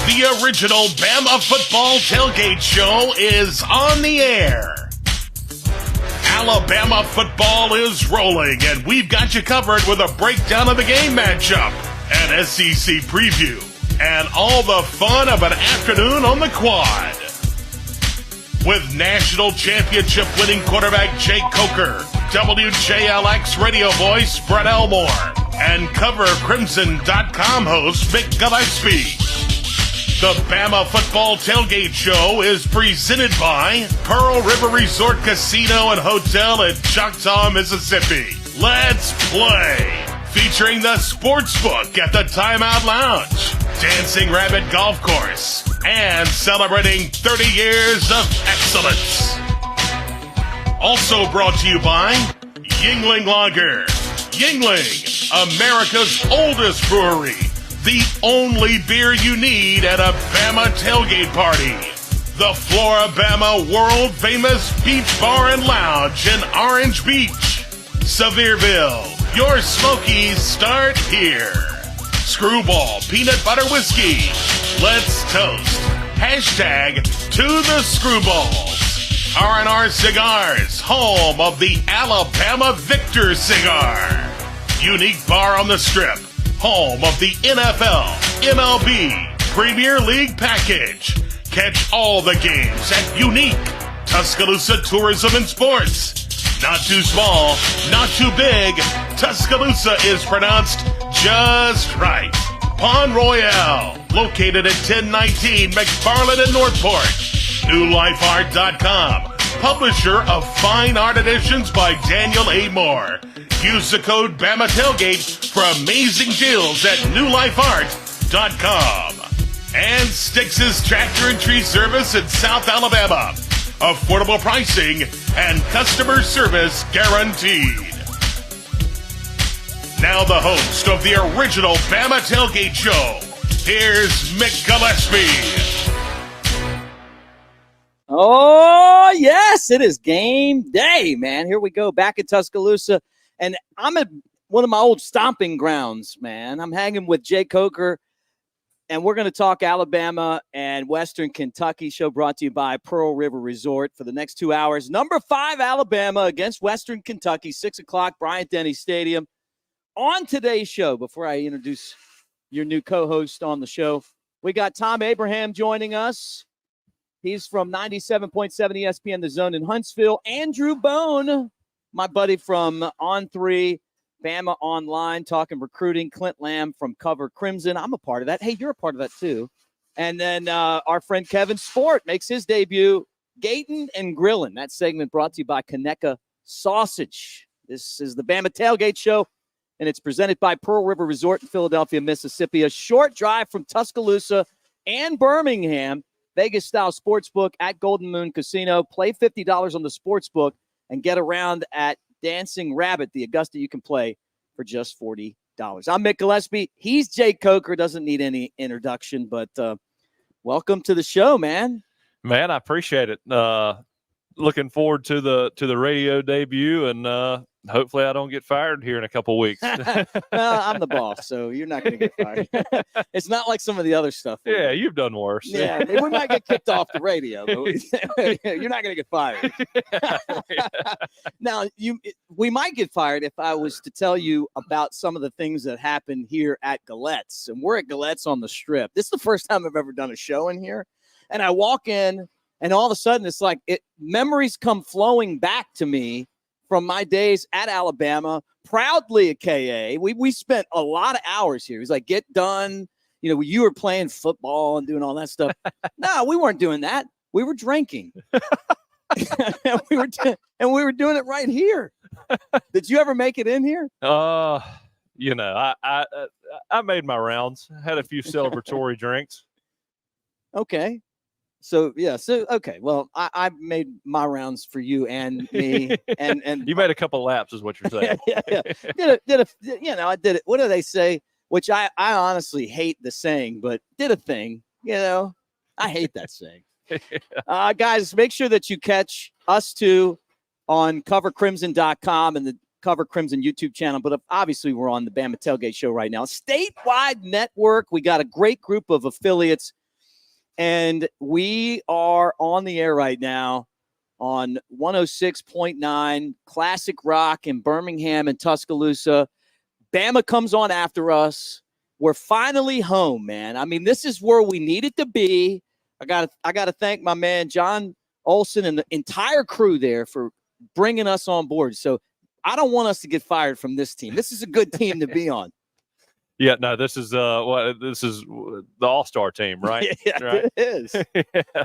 The original Bama Football Tailgate Show is on the air. Alabama football is rolling, and we've got you covered with a breakdown of the game matchup, an SEC preview, and all the fun of an afternoon on the quad. With national championship winning quarterback Jake Coker, WJLX radio voice Brett Elmore, and CoverCrimson.com host Mick Gillispie. The Bama Football Tailgate Show is presented by Pearl River Resort Casino and Hotel in Choctaw, Mississippi. Let's play! Featuring the Sportsbook at the Timeout Lounge, Dancing Rabbit Golf Course, and celebrating 30 years of excellence. Also brought to you by Yuengling Lager. Yuengling, America's oldest brewery. The only beer you need at a Bama tailgate party. The Floribama world-famous beach bar and lounge in Orange Beach. Sevierville, your Smokies start here. Screwball peanut butter whiskey. Let's toast. Hashtag to the Screwballs. R&R Cigars, home of the Alabama Victor cigar. Unique bar on the Strip, home of the NFL, MLB, Premier League package. Catch all the games at Unique Tuscaloosa Tourism and Sports. Not too small, not too big. Tuscaloosa is pronounced just right. Pond Royale, located at 1019 McFarland in Northport. NewLifeArt.com, publisher of fine art editions by Daniel A. Moore. Use the code Bama Tailgate for amazing deals at NewLifeArt.com. And Styx's Tractor and Tree Service in South Alabama. Affordable pricing and customer service guaranteed. Now the host of the original Bama Tailgate Show, here's Mick Gillispie. Oh, yes, it is game day, man. Here we go, back in Tuscaloosa. And I'm at one of my old stomping grounds, man. I'm hanging with Jake Coker, and we're going to talk Alabama and Western Kentucky. Show brought to you by Pearl River Resort for the next 2 hours. Number 5, Alabama against Western Kentucky, 6 o'clock, Bryant-Denny Stadium. On today's show, before I introduce your new co-host on the show, we got Thom Abraham joining us. He's from 97.7 ESPN the Zone in Huntsville. Andrew Bone, my buddy from On3 BamaOnline, talking recruiting. Clint Lamb from Cover Crimson. I'm a part of that. Hey, you're a part of that too. And then our friend Kevin Sport makes his debut, Gatin' and Grillin'. That segment brought to you by Conecuh Sausage. This is the Bama Tailgate Show, and it's presented by Pearl River Resort in Philadelphia, Mississippi. A short drive from Tuscaloosa and Birmingham. Vegas-style sportsbook at Golden Moon Casino. Play $50 on the sportsbook and get around at Dancing Rabbit, the Augusta you can play for just $40. I'm Mick Gillispie. He's Jake Coker. Doesn't need any introduction, but welcome to the show, man. Man, I appreciate it. Looking forward to the radio debut, and hopefully I don't get fired here in a couple weeks. Well, I'm the boss, so you're not going to get fired. It's not like some of the other stuff. Yeah, you've done worse. Yeah, we might get kicked off the radio, but you're not going to get fired. Now, we might get fired if I was to tell you about some of the things that happened here at Galette's. And we're at Galette's on the Strip. This is the first time I've ever done a show in here. And I walk in, and all of a sudden, it's like memories come flowing back to me from my days at Alabama, proudly a KA. We spent a lot of hours here. He's like, get done. You know, you were playing football and doing all that stuff. No, we weren't doing that. We were drinking. and we were doing it right here. Did you ever make it in here? You know, I made my rounds, had a few celebratory drinks. Okay. So, yeah. So, okay. Well, I made my rounds for you and me. and You made a couple laps is what you're saying. yeah. I did it. What do they say? Which I honestly hate the saying, but did a thing. You know, I hate that saying. Guys, make sure that you catch us too on covercrimson.com and the Cover Crimson YouTube channel. But obviously, we're on the Bama Tailgate Show right now. Statewide network. We got a great group of affiliates And we are on the air right now on 106.9 Classic Rock in Birmingham and Tuscaloosa. Bama comes on after us. We're finally home, man. I mean, this is where we needed to be. I got to thank my man John Olson and the entire crew there for bringing us on board. So I don't want us to get fired from this team. This is a good team to be on. Yeah, no, this is the all-star team, right? Yeah, right? It is. Yeah.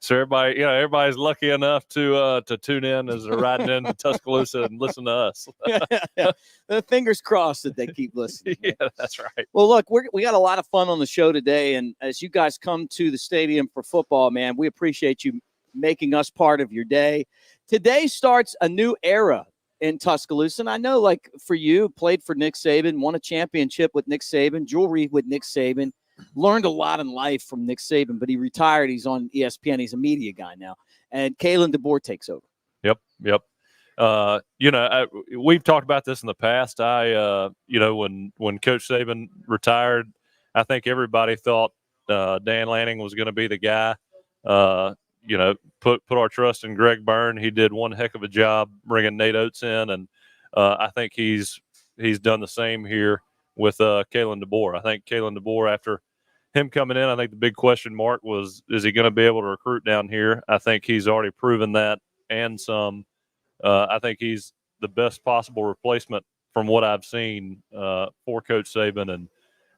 So everybody's lucky enough to tune in as they're riding into Tuscaloosa and listen to us. Yeah. The fingers crossed that they keep listening. Yeah, that's right. Well, look, we got a lot of fun on the show today, and as you guys come to the stadium for football, man, we appreciate you making us part of your day. Today starts a new era in Tuscaloosa. And I know, like, for you, played for Nick Saban, won a championship with Nick Saban, jewelry with Nick Saban, learned a lot in life from Nick Saban, but he retired. He's on ESPN. He's a media guy now. And Kalen DeBoer takes over. Yep. We've talked about this in the past. When Coach Saban retired, I think everybody thought Dan Lanning was going to be the guy. Put our trust in Greg Byrne. He did one heck of a job bringing Nate Oates in, and I think he's done the same here with Kalen DeBoer. I think Kalen DeBoer, after him coming in, I think the big question mark was, is he going to be able to recruit down here? I think he's already proven that, and some. I think he's the best possible replacement from what I've seen for Coach Saban, and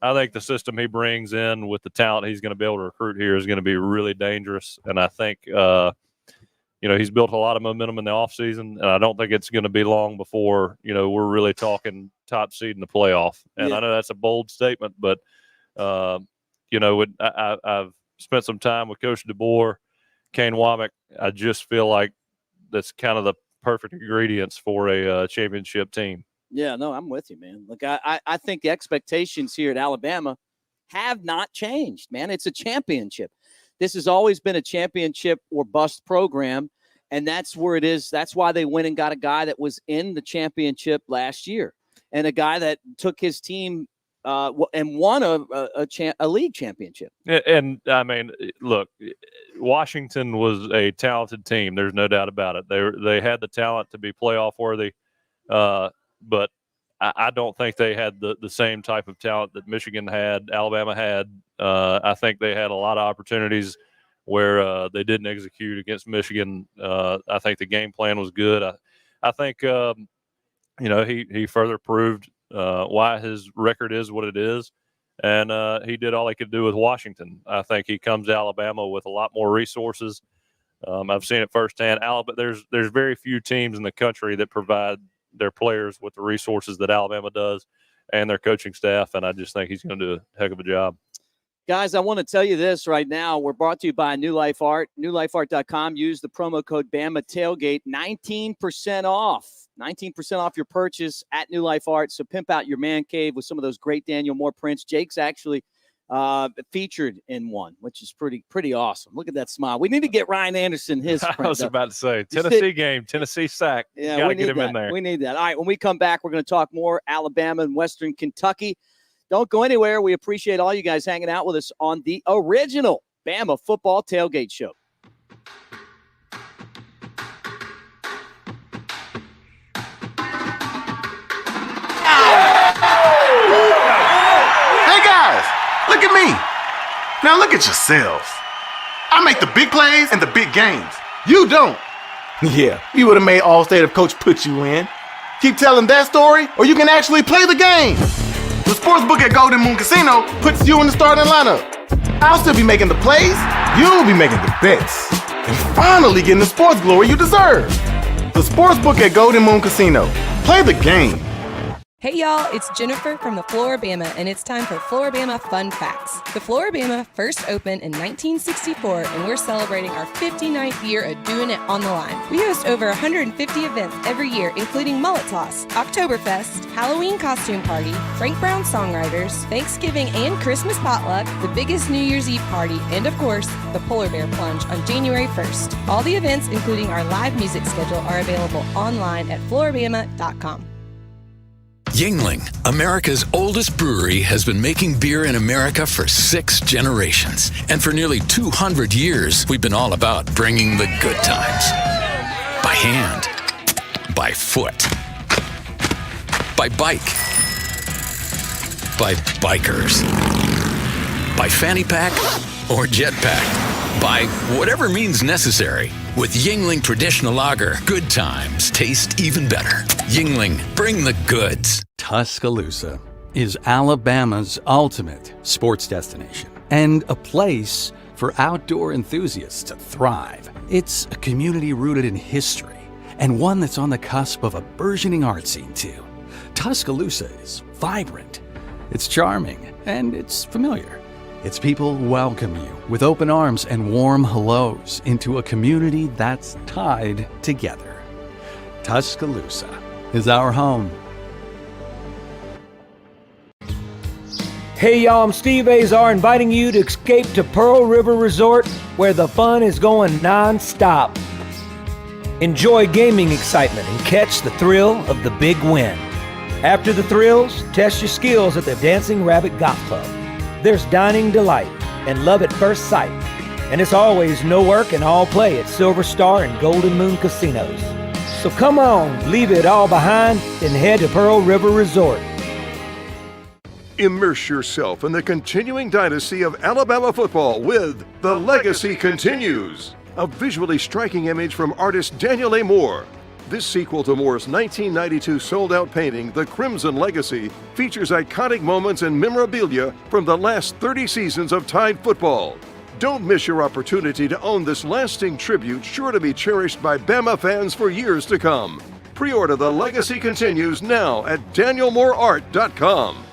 I think the system he brings in with the talent he's going to be able to recruit here is going to be really dangerous. And I think, he's built a lot of momentum in the offseason, and I don't think it's going to be long before, we're really talking top seed in the playoff. And yeah. I know that's a bold statement, but, I've spent some time with Coach DeBoer, Kane Womack. I just feel like that's kind of the perfect ingredients for a championship team. Yeah, no, I'm with you, man. Look, I think the expectations here at Alabama have not changed, man. It's a championship. This has always been a championship or bust program, and that's where it is. That's why they went and got a guy that was in the championship last year and a guy that took his team and won a league championship. And, I mean, look, Washington was a talented team. There's no doubt about it. They had the talent to be playoff worthy. But I don't think they had the same type of talent that Michigan had, Alabama had. I think they had a lot of opportunities where they didn't execute against Michigan. I think the game plan was good. I think, he further proved why his record is what it is. And he did all he could do with Washington. I think he comes to Alabama with a lot more resources. I've seen it firsthand. There's very few teams in the country that provide their players with the resources that Alabama does and their coaching staff. And I just think he's going to do a heck of a job. Guys, I want to tell you this right now. We're brought to you by New Life Art. NewLifeArt.com. Use the promo code Bama Tailgate. 19% off. 19% off your purchase at New Life Art. So pimp out your man cave with some of those great Daniel Moore prints. Jake's actually featured in one, which is pretty awesome. Look at that smile. We need to get Ryan Anderson his print. I was about to say, Tennessee sack. Yeah, got to get him in there. We need that. All right, when we come back, we're going to talk more Alabama and Western Kentucky. Don't go anywhere. We appreciate all you guys hanging out with us on the original Bama Football Tailgate Show. Look at me. Now look at yourselves. I make the big plays and the big games. You don't. Yeah, you would have made All-State if Coach put you in. Keep telling that story, or you can actually play the game. The sportsbook at Golden Moon Casino puts you in the starting lineup. I'll still be making the plays. You'll be making the bets. And finally getting the sports glory you deserve. The sportsbook at Golden Moon Casino. Play the game. Hey y'all, it's Jennifer from the Floribama, and it's time for Floribama Fun Facts. The Floribama first opened in 1964, and we're celebrating our 59th year of doing it on the line. We host over 150 events every year, including Mullet Toss, Oktoberfest, Halloween Costume Party, Frank Brown Songwriters, Thanksgiving and Christmas Potluck, the biggest New Year's Eve party, and of course, the Polar Bear Plunge on January 1st. All the events, including our live music schedule, are available online at floribama.com. Yuengling, America's oldest brewery, has been making beer in America for 6 generations. And for nearly 200 years, we've been all about bringing the good times. By hand, by foot, by bike, by bikers, by fanny pack or jetpack, by whatever means necessary. With Yuengling Traditional Lager, good times taste even better. Yuengling, bring the goods. Tuscaloosa is Alabama's ultimate sports destination and a place for outdoor enthusiasts to thrive. It's a community rooted in history and one that's on the cusp of a burgeoning art scene, too. Tuscaloosa is vibrant, it's charming, and it's familiar. Its people welcome you with open arms and warm hellos into a community that's tied together. Tuscaloosa is our home. Hey y'all, I'm Steve Azar inviting you to escape to Pearl River Resort where the fun is going non-stop. Enjoy gaming excitement and catch the thrill of the big win. After the thrills, test your skills at the Dancing Rabbit Golf Club. There's dining delight and love at first sight. And it's always no work and all play at Silver Star and Golden Moon Casinos. So come on, leave it all behind and head to Pearl River Resort. Immerse yourself in the continuing dynasty of Alabama football with The Legacy Continues, a visually striking image from artist Daniel A. Moore. This sequel to Moore's 1992 sold-out painting, The Crimson Legacy, features iconic moments and memorabilia from the last 30 seasons of Tide football. Don't miss your opportunity to own this lasting tribute sure to be cherished by Bama fans for years to come. Pre-order The Legacy Continues now at danielmooreart.com.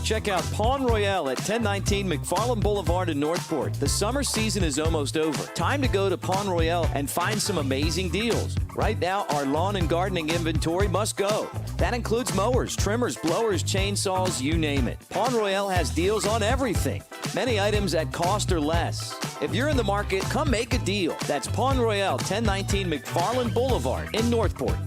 Check out Pawn Royale at 1019 McFarland Boulevard in Northport. The summer season is almost over. Time to go to Pawn Royale and find some amazing deals. Right now, our lawn and gardening inventory must go. That includes mowers, trimmers, blowers, chainsaws, you name it. Pawn Royale has deals on everything. Many items at cost or less. If you're in the market, come make a deal. That's Pawn Royale, 1019 McFarland Boulevard in Northport.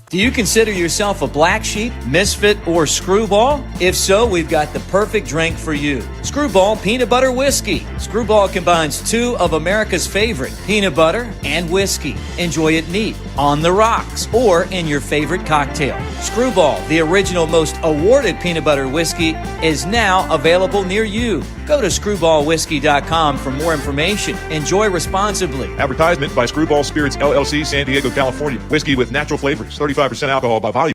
Do you consider yourself a black sheep, misfit, or screwball? If so, we've got the perfect drink for you. Screwball Peanut Butter Whiskey. Screwball combines 2 of America's favorite, peanut butter and whiskey. Enjoy it neat, on the rocks, or in your favorite cocktail. Screwball, the original most awarded peanut butter whiskey, is now available near you. Go to screwballwhiskey.com for more information. Enjoy responsibly. Advertisement by Screwball Spirits, LLC, San Diego, California. Whiskey with natural flavors, 35% alcohol by volume.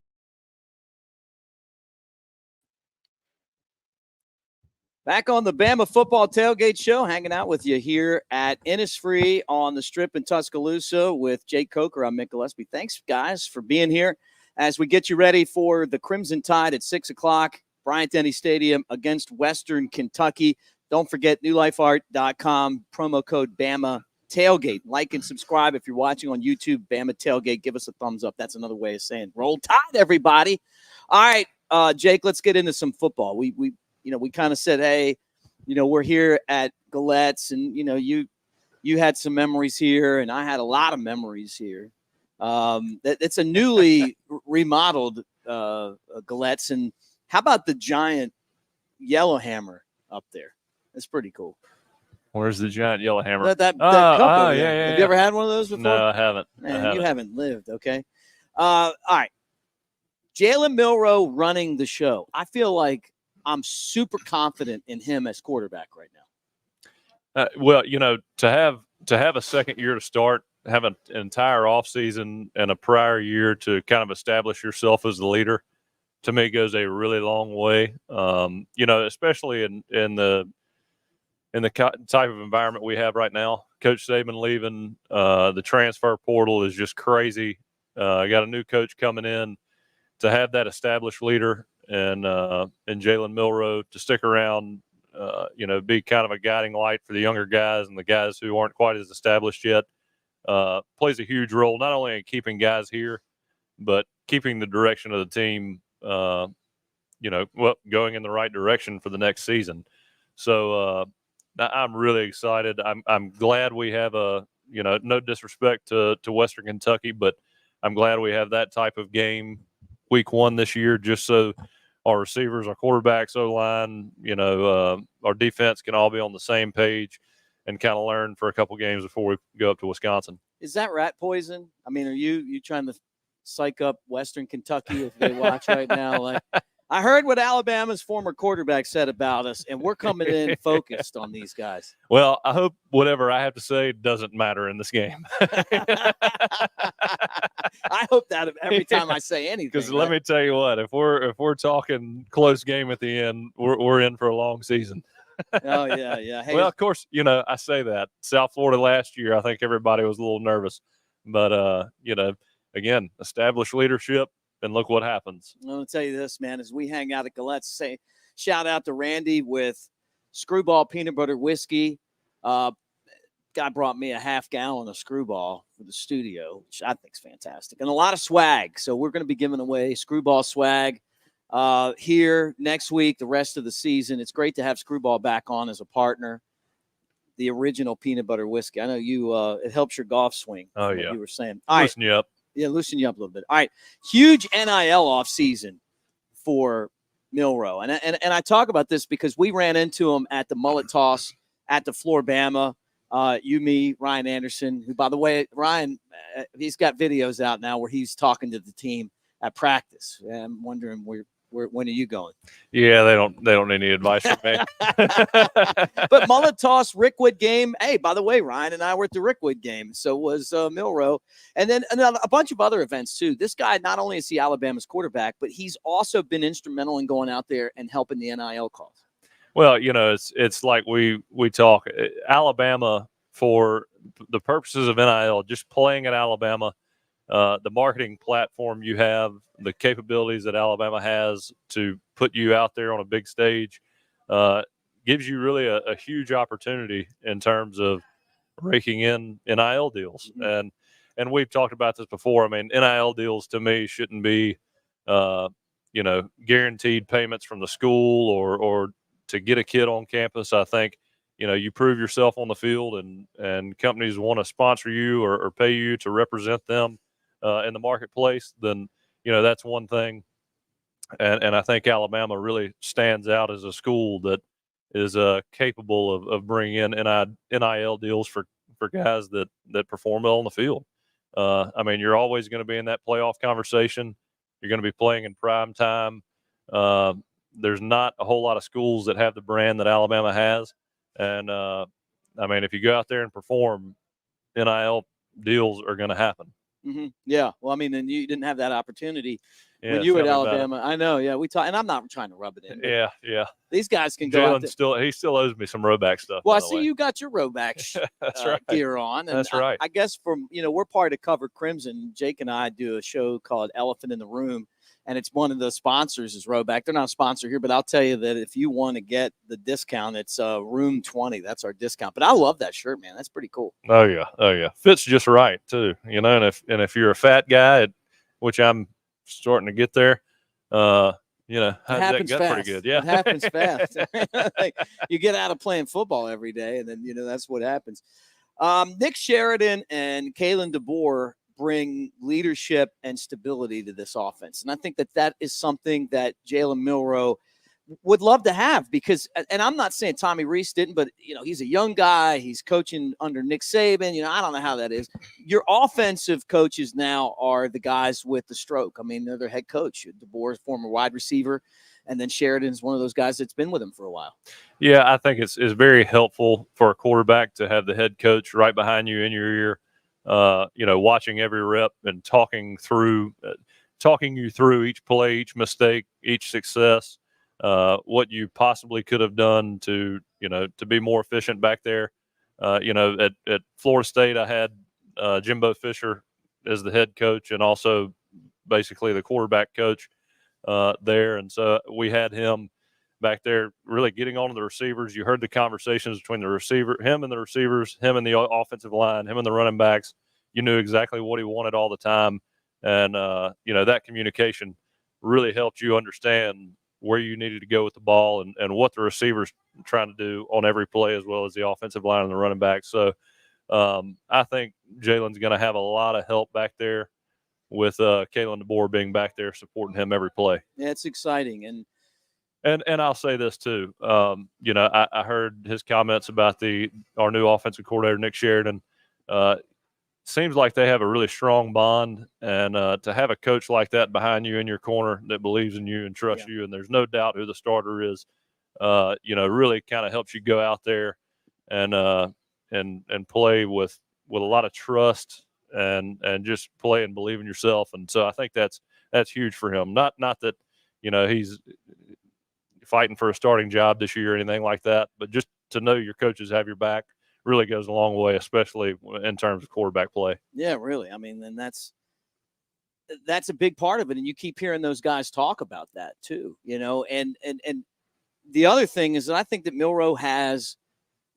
Back on the Bama Football Tailgate Show, hanging out with you here at Innisfree on the Strip in Tuscaloosa with Jake Coker. I'm Mick Gillispie. Thanks, guys, for being here as we get you ready for the Crimson Tide at 6 o'clock, Bryant-Denny Stadium against Western Kentucky. Don't forget, newlifeart.com, promo code Bama Tailgate. Like and subscribe if you're watching on YouTube, Bama Tailgate. Give us a thumbs up. That's another way of saying roll Tide, everybody. All right, Jake, let's get into some football. We kind of said, hey, we're here at Galette's, and, you had some memories here, and I had a lot of memories here. It's a newly remodeled Galette's, and how about the giant yellow hammer up there? That's pretty cool. Where's the giant yellow hammer? That cup yeah. Have you ever had one of those before? No, I haven't. Man, you haven't lived, okay? All right. Jalen Milroe running the show. I feel like I'm super confident in him as quarterback right now. Well, to have a second year to start, have an entire offseason and a prior year to kind of establish yourself as the leader, to me goes a really long way. Especially in the type of environment we have right now. Coach Saban leaving, the transfer portal is just crazy. Got a new coach coming in. To have that established leader and Jalen Milroe to stick around, be kind of a guiding light for the younger guys and the guys who aren't quite as established yet, plays a huge role, not only in keeping guys here, but keeping the direction of the team, going in the right direction for the next season. So I'm really excited. I'm glad we have no disrespect to Western Kentucky, but I'm glad we have that type of game week 1 this year, just so our receivers, our quarterbacks, O-line, our defense can all be on the same page and kind of learn for a couple games before we go up to Wisconsin. Is that rat poison? I mean, are you trying to psych up Western Kentucky if they watch right now? Like, I heard what Alabama's former quarterback said about us, and we're coming in focused on these guys. Well, I hope whatever I have to say doesn't matter in this game. I hope that every time I say anything. Because let me tell you what, if we're talking close game at the end, we're in for a long season. Oh yeah. Hey, well, of course, I say that South Florida last year, I think everybody was a little nervous, but again, established leadership. And look what happens. I'm going to tell you this, man, as we hang out at Galette's, say shout out to Randy with Screwball peanut butter whiskey. Guy brought me a half gallon of Screwball for the studio, which I think is fantastic. And a lot of swag. So we're going to be giving away Screwball swag here next week, the rest of the season. It's great to have Screwball back on as a partner. The original peanut butter whiskey. I know you, it helps your golf swing. Oh, yeah. You were saying. All right. Loosen you up. Yeah, loosen you up a little bit. All right, huge NIL offseason for Milroe. And I talk about this because we ran into him at the mullet toss at the Floor Bama. You, me, Ryan Anderson, who, by the way, Ryan, he's got videos out now where he's talking to the team at practice. And I'm wondering when are you going? Yeah, they don't need any advice from me. But mullet toss, Rickwood game. Hey, by the way, Ryan and I were at the Rickwood game. So was Milroe. And then a bunch of other events too. This guy, not only is he Alabama's quarterback, but he's also been instrumental in going out there and helping the NIL cause. Well, it's like we talk Alabama for the purposes of NIL, just playing at Alabama. The marketing platform you have, the capabilities that Alabama has to put you out there on a big stage, gives you really a huge opportunity in terms of raking in NIL deals. Mm-hmm. And we've talked about this before. I mean, NIL deals to me shouldn't be, guaranteed payments from the school or to get a kid on campus. I think, you prove yourself on the field and companies want to sponsor you or pay you to represent them in the marketplace, then, that's one thing. And I think Alabama really stands out as a school that is capable of bringing in NIL deals for guys that perform well on the field. I mean, you're always going to be in that playoff conversation. You're going to be playing in prime time. There's not a whole lot of schools that have the brand that Alabama has. And, I mean, if you go out there and perform, NIL deals are going to happen. Mm-hmm. Yeah. Well, I mean, and you didn't have that opportunity when Yeah, you were at tell me about Alabama. I know. Yeah. We talk, and I'm not trying to rub it in. Yeah. These guys can go out there. He still owes me some Roback stuff. Well, I by the see way. you got your Roback That's right. gear on. And That's right. I guess we're part of Cover Crimson. Jake and I do a show called Elephant in the Room, and it's one of the sponsors is Roback. They're not a sponsor here, but I'll tell you that if you want to get the discount, it's Room 20. That's our discount. But I love that shirt, man. That's pretty cool. Oh yeah. Fits just right too. And if you're a fat guy, which I'm starting to get there, that happens gut fast. pretty good. Yeah, it happens fast. Like, you get out of playing football every day, and then that's what happens. Nick Sheridan and Kalen DeBoer bring leadership and stability to this offense, and I think that is something that Jalen Milroe would love to have, because, and I'm not saying Tommy Rees didn't, but he's a young guy. He's coaching under Nick Saban. I don't know how that is. Your offensive coaches now are the guys with the stroke. I mean, they're their head coach. DeBoer's former wide receiver, and then Sheridan's one of those guys that's been with him for a while. Yeah, I think it's very helpful for a quarterback to have the head coach right behind you in your ear, watching every rep and talking you through each play, each mistake, each success. What you possibly could have done to be more efficient back there. At Florida State, I had Jimbo Fisher as the head coach and also basically the quarterback coach there. And so we had him back there really getting on to the receivers. You heard the conversations between him and the receivers, him and the offensive line, him and the running backs. You knew exactly what he wanted all the time. And, that communication really helped you understand where you needed to go with the ball and what the receivers trying to do on every play, as well as the offensive line and the running back. So I think Jalen's going to have a lot of help back there with Kalen DeBoer being back there supporting him every play. Yeah, it's exciting. And I'll say this too. I heard his comments about our new offensive coordinator, Nick Sheridan. Seems like they have a really strong bond, and to have a coach like that behind you in your corner that believes in you and trusts you, and there's no doubt who the starter is, really kind of helps you go out there and play with a lot of trust and just play and believe in yourself. And so I think that's huge for him. Not that he's fighting for a starting job this year or anything like that, but just to know your coaches have your back really goes a long way, especially in terms of quarterback play. Yeah, really. I mean, and that's a big part of it. And you keep hearing those guys talk about that too, and the other thing is that I think that Milroe has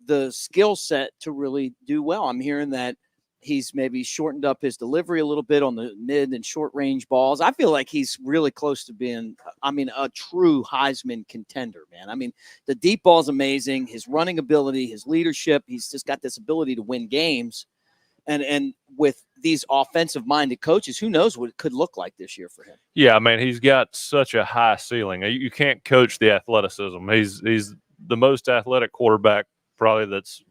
the skill set to really do well. I'm hearing that he's maybe shortened up his delivery a little bit on the mid and short range balls. I feel like he's really close to being, a true Heisman contender, man. I mean, the deep ball is amazing. His running ability, his leadership, he's just got this ability to win games. And with these offensive minded coaches, who knows what it could look like this year for him. Yeah. I mean, he's got such a high ceiling. You can't coach the athleticism. He's the most athletic quarterback probably that's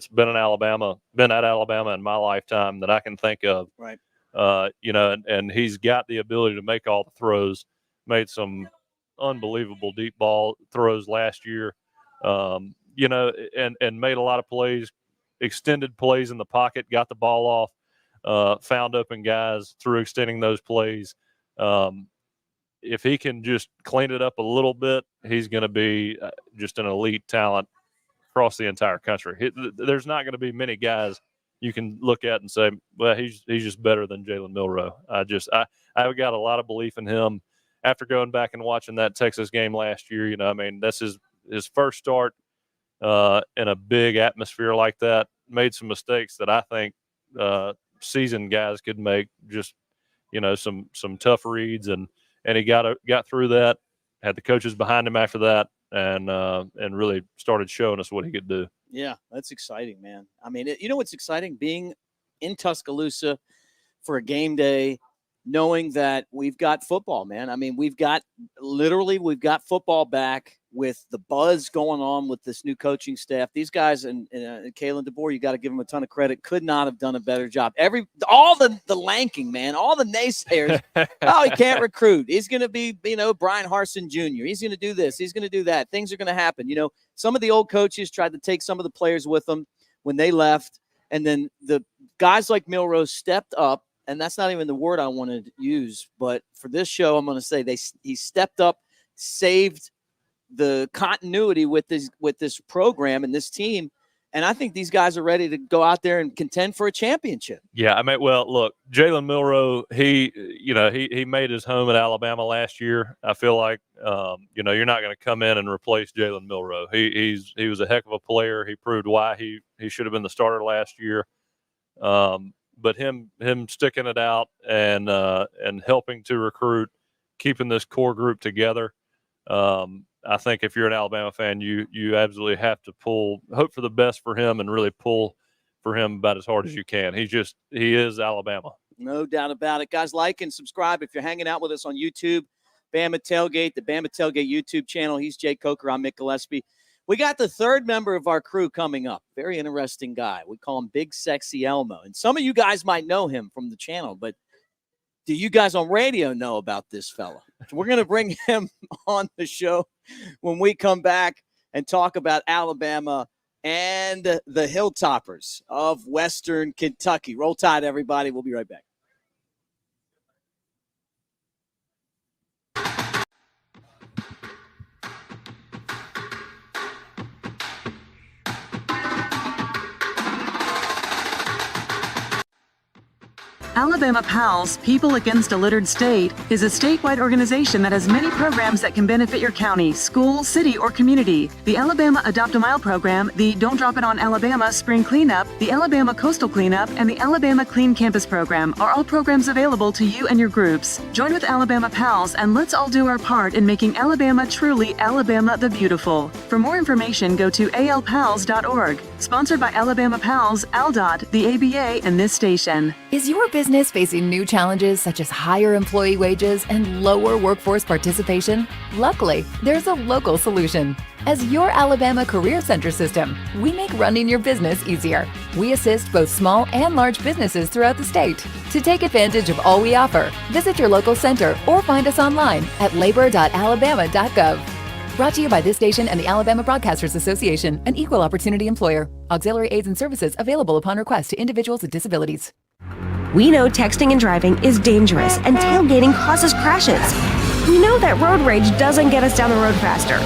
been at Alabama in my lifetime that I can think of. Right. And he's got the ability to make all the throws, made some unbelievable deep ball throws last year, and made a lot of plays, extended plays in the pocket, got the ball off, found open guys through extending those plays. If he can just clean it up a little bit, he's going to be just an elite talent across the entire country. There's not going to be many guys you can look at and say, well, he's just better than Jalen Milroe. I've got a lot of belief in him after going back and watching that Texas game last year. That's his first start in a big atmosphere like that. Made some mistakes that I think seasoned guys could make, just some tough reads, and he got through that, had the coaches behind him after that, and really started showing us what he could do. Yeah, that's exciting, man. I mean, what's exciting? Being in Tuscaloosa for a game day, knowing that we've got football, man. I mean, we've got football back with the buzz going on with this new coaching staff. These guys and Kalen DeBoer, you got to give them a ton of credit. Could not have done a better job. All the lanking, man, all the naysayers. Oh, he can't recruit. He's going to be, Brian Harsin Jr. He's going to do this. He's going to do that. Things are going to happen. Some of the old coaches tried to take some of the players with them when they left. And then the guys like Milroe stepped up. And that's not even the word I wanted to use. But for this show, I'm going to say he stepped up, saved the continuity with this program and this team. And I think these guys are ready to go out there and contend for a championship. Yeah, well, look, Jalen Milroe, he made his home at Alabama last year. I feel like, you're not going to come in and replace Jalen Milroe. He was a heck of a player. He proved why he should have been the starter last year. But him sticking it out and helping to recruit, keeping this core group together, I think if you're an Alabama fan, you absolutely have to hope for the best for him and really pull for him about as hard as you can. He is Alabama. No doubt about it. Guys, like and subscribe if you're hanging out with us on YouTube. Bama Tailgate, the Bama Tailgate YouTube channel. He's Jay Coker. I'm Mick Gillispie. We got the third member of our crew coming up. Very interesting guy. We call him Big Sexy Elmo. And some of you guys might know him from the channel, but do you guys on radio know about this fella? So we're going to bring him on the show when we come back and talk about Alabama and the Hilltoppers of Western Kentucky. Roll Tide, everybody. We'll be right back. Alabama PALS, People Against a Littered State, is a statewide organization that has many programs that can benefit your county, school, city, or community. The Alabama Adopt a Mile program, the Don't Drop It on Alabama Spring Cleanup, the Alabama Coastal Cleanup, and the Alabama Clean Campus program are all programs available to you and your groups. Join with Alabama PALS and let's all do our part in making Alabama truly Alabama the Beautiful. For more information, go to alpals.org. Sponsored by Alabama PALS, ALDOT, the ABA, and this station. Is your business business facing new challenges such as higher employee wages and lower workforce participation? Luckily, there's a local solution. As your Alabama Career Center system, we make running your business easier. We assist both small and large businesses throughout the state. To take advantage of all we offer, visit your local center or find us online at labor.alabama.gov. Brought to you by this station and the Alabama Broadcasters Association, an equal opportunity employer. Auxiliary aids and services available upon request to individuals with disabilities. We know texting and driving is dangerous and tailgating causes crashes. We know that road rage doesn't get us down the road faster.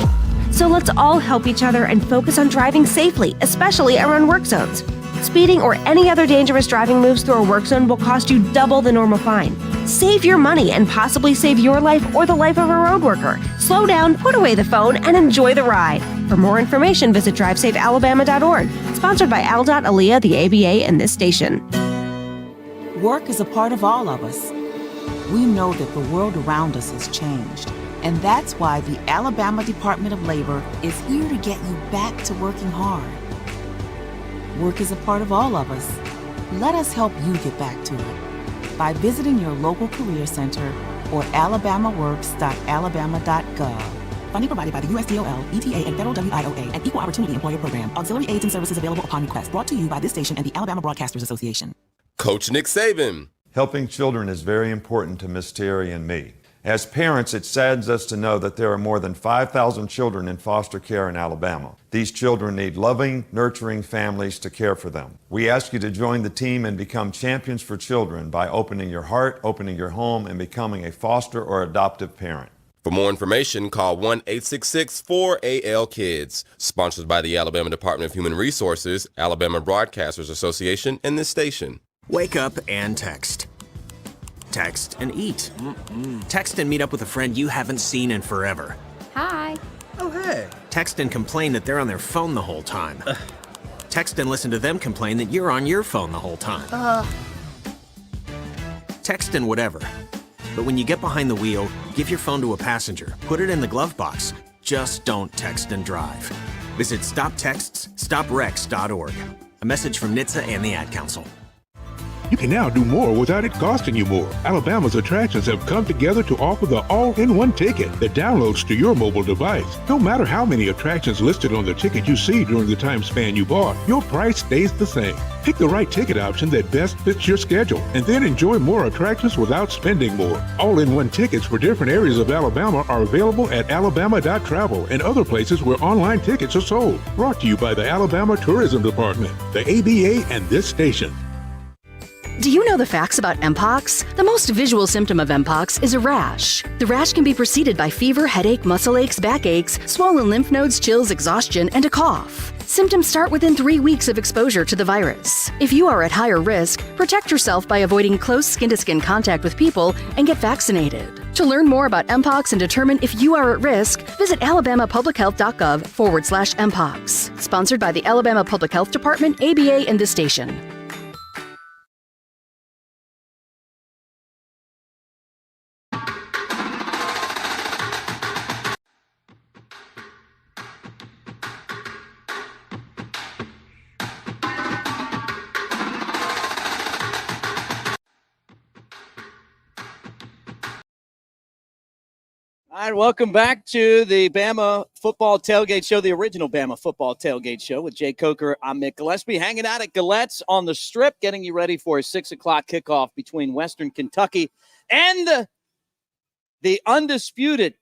So let's all help each other and focus on driving safely, especially around work zones. Speeding or any other dangerous driving moves through a work zone will cost you double the normal fine. Save your money and possibly save your life or the life of a road worker. Slow down, put away the phone, and enjoy the ride. For more information, visit drivesafealabama.org. Sponsored by ALDOT, ALEA, the ABA, and this station. Work is a part of all of us. We know that the world around us has changed. And that's why the Alabama Department of Labor is here to get you back to working hard. Work is a part of all of us. Let us help you get back to it by visiting your local career center or alabamaworks.alabama.gov. Funding provided by the USDOL, ETA, and Federal WIOA, an Equal Opportunity Employer Program. Auxiliary aids and services available upon request. Brought to you by this station and the Alabama Broadcasters Association. Coach Nick Saban. Helping children is very important to Miss Terry and me. As parents, it saddens us to know that there are more than 5,000 children in foster care in Alabama. These children need loving, nurturing families to care for them. We ask you to join the team and become champions for children by opening your heart, opening your home, and becoming a foster or adoptive parent. For more information, call 1-866-4AL-KIDS. Sponsored by the Alabama Department of Human Resources, Alabama Broadcasters Association, and this station. Wake up and text. Text and eat. Text and meet up with a friend you haven't seen in forever. Hi. Oh, hey. Text and complain that they're on their phone the whole time. Text and listen to them complain that you're on your phone the whole time. Text and whatever. But when you get behind the wheel, give your phone to a passenger. Put it in the glove box. Just don't text and drive. Visit StopTextsStopWrecks.org. A message from NHTSA and the Ad Council. You can now do more without it costing you more. Alabama's attractions have come together to offer the all-in-one ticket that downloads to your mobile device. No matter how many attractions listed on the ticket you see during the time span you bought, your price stays the same. Pick the right ticket option that best fits your schedule, and then enjoy more attractions without spending more. All-in-one tickets for different areas of Alabama are available at alabama.travel and other places where online tickets are sold. Brought to you by the Alabama Tourism Department, the ABA, and this station. Do you know the facts about Mpox? The most visual symptom of Mpox is a rash. The rash can be preceded by fever, headache, muscle aches, backaches, swollen lymph nodes, chills, exhaustion, and a cough. Symptoms start within 3 weeks of exposure to the virus. If you are at higher risk, protect yourself by avoiding close skin-to-skin contact with people and get vaccinated. To learn more about Mpox and determine if you are at risk, visit alabamapublichealth.gov/Mpox. Sponsored by the Alabama Public Health Department, ABA, and this station. All right, welcome back to the Bama Football Tailgate Show, the original Bama Football Tailgate Show with Jay Coker. I'm Mick Gillispie, hanging out at Galette's on the Strip, getting you ready for a 6 o'clock kickoff between Western Kentucky and the undefeated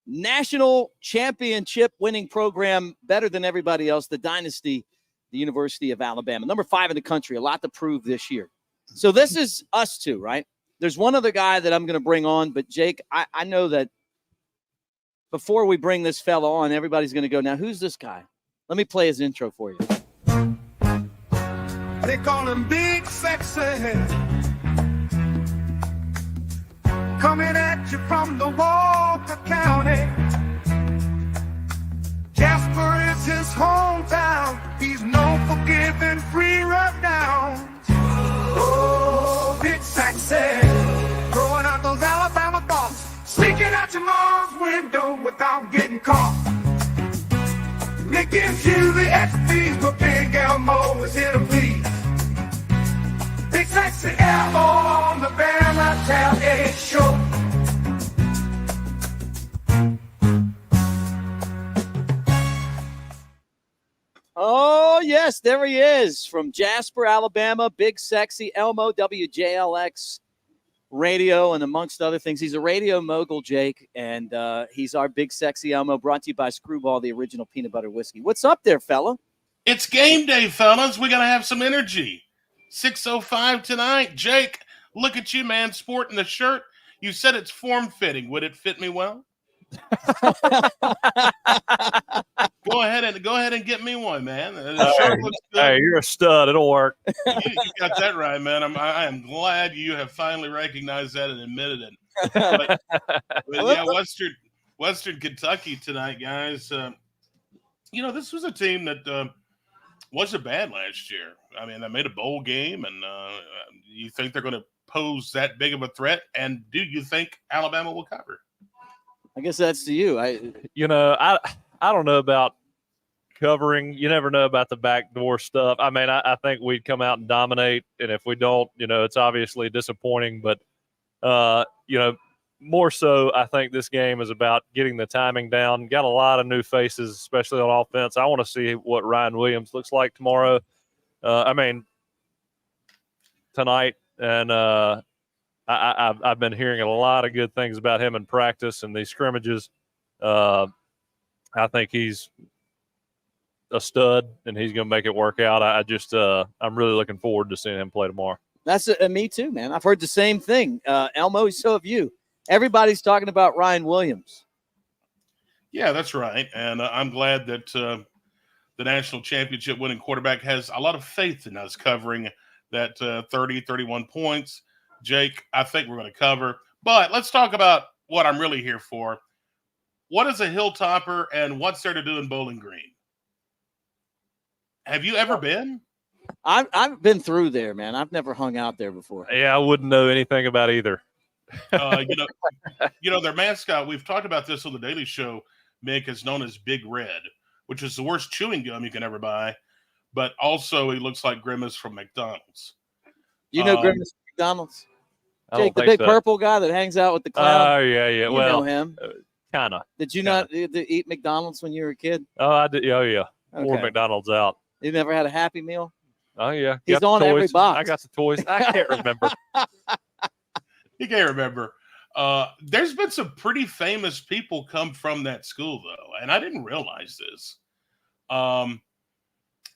national championship winning program, better than everybody else, the Dynasty, the University of Alabama. Number 5 in the country, a lot to prove this year. So this is us two, right? There's one other guy that I'm going to bring on, but Jake, I know that before we bring this fella on, everybody's going to go, now, who's this guy? Let me play his intro for you. They call him Big Sexy. Coming at you from the Walker County. Jasper is his hometown. He's known for giving free rundowns. Oh, Big Sexy. Throwing out those Alabama thoughts. Sneaking out your mom's window without getting caught. Nick gives you the XPs, but Big Elmo is here to please. sexy Elmo on the Bama Tailgate Show. Oh, yes, there he is from Jasper, Alabama. Big, sexy Elmo, WJLX radio, and amongst other things. He's a radio mogul, Jake, and he's our big, sexy Elmo, brought to you by Screwball, the original peanut butter whiskey. What's up there, fella? It's game day, fellas. We got to have some energy. 6:05 tonight. Jake, look at you, man, sporting the shirt. You said it's form-fitting. Would it fit me well? Go ahead and get me one, man. The shirt looks good. Hey, you're a stud. It'll work. You got that right, man. I am glad you have finally recognized that and admitted it. But yeah, Western Kentucky tonight, guys. This was a team that wasn't bad last year. I mean, they made a bowl game, and you think they're going to pose that big of a threat? And do you think Alabama will cover? I guess that's to you. I don't know about covering. You never know about the backdoor stuff. I mean, I think we'd come out and dominate, and if we don't, it's obviously disappointing. But more so, I think this game is about getting the timing down. Got a lot of new faces, especially on offense. I want to see what Ryan Williams looks like tomorrow. Tonight, and I've been hearing a lot of good things about him in practice and these scrimmages. I think he's a stud, and he's going to make it work out. I'm really looking forward to seeing him play tomorrow. That's me too, man. I've heard the same thing. Elmo, so have you. Everybody's talking about Ryan Williams. Yeah, that's right. And I'm glad that the national championship winning quarterback has a lot of faith in us covering that 30, 31 points. Jake, I think we're going to cover. But let's talk about what I'm really here for. What is a Hilltopper, and what's there to do in Bowling Green? Have you ever been? I've been through there, man. I've never hung out there before. Yeah, I wouldn't know anything about either. Their mascot, we've talked about this on the Daily Show, Mick, is known as Big Red, which is the worst chewing gum you can ever buy. But also, he looks like Grimace from McDonald's. You know Grimace from McDonald's? Jake, the big purple guy that hangs out with the clown. Oh, yeah. You know him. Kind of. Did you not eat McDonald's when you were a kid? Oh, I did. Oh, yeah. Okay. Wore McDonald's out. You never had a Happy Meal? Oh, yeah. He's on every box. I got the toys. I can't remember. You can't remember. There's been some pretty famous people come from that school, though, and I didn't realize this.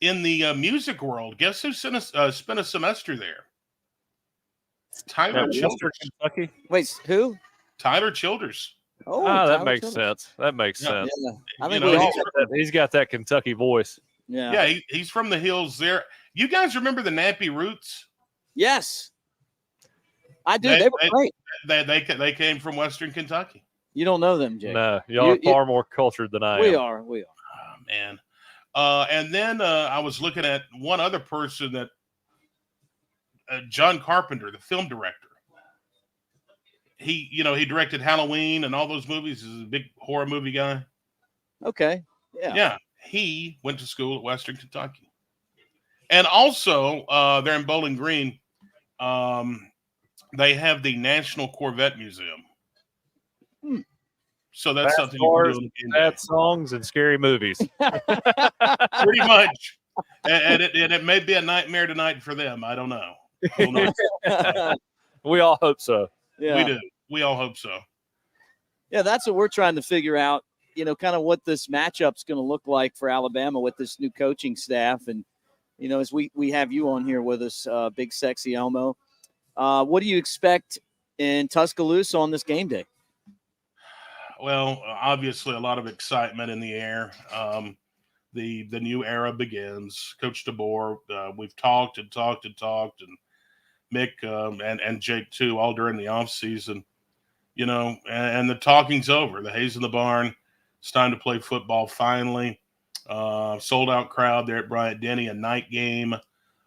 In the music world, guess who spent a semester there? Tyler Childers. Kentucky? Wait, who? Tyler Childers. Oh, that makes sense. That makes sense. Yeah. I think he's got that Kentucky voice. Yeah, he's from the hills there. You guys remember the Nappy Roots? Yes. I do. They were great. They came from Western Kentucky. You don't know them, Jake. No, y'all are far more cultured than I am. We are. Oh, man. And then I was looking at one other person that John Carpenter, the film director. He directed Halloween and all those movies. He's a big horror movie guy. Okay. Yeah. Yeah. He went to school at Western Kentucky. And also, they're in Bowling Green. They have the National Corvette Museum. So that's something you can do. Sad songs and scary movies. Pretty much. And it may be a nightmare tonight for them. I don't know. We all hope so. Yeah. We do. We all hope so. Yeah, that's what we're trying to figure out, kind of what this matchup's going to look like for Alabama with this new coaching staff. And, as we have you on here with us, big sexy Elmo. What do you expect in Tuscaloosa on this game day? Well, obviously a lot of excitement in the air. The new era begins. Coach DeBoer, we've talked, and Mick and Jake too, all during the off season. And the talking's over. The hay's in the barn. It's time to play football finally. Sold out crowd there at Bryant-Denny, a night game.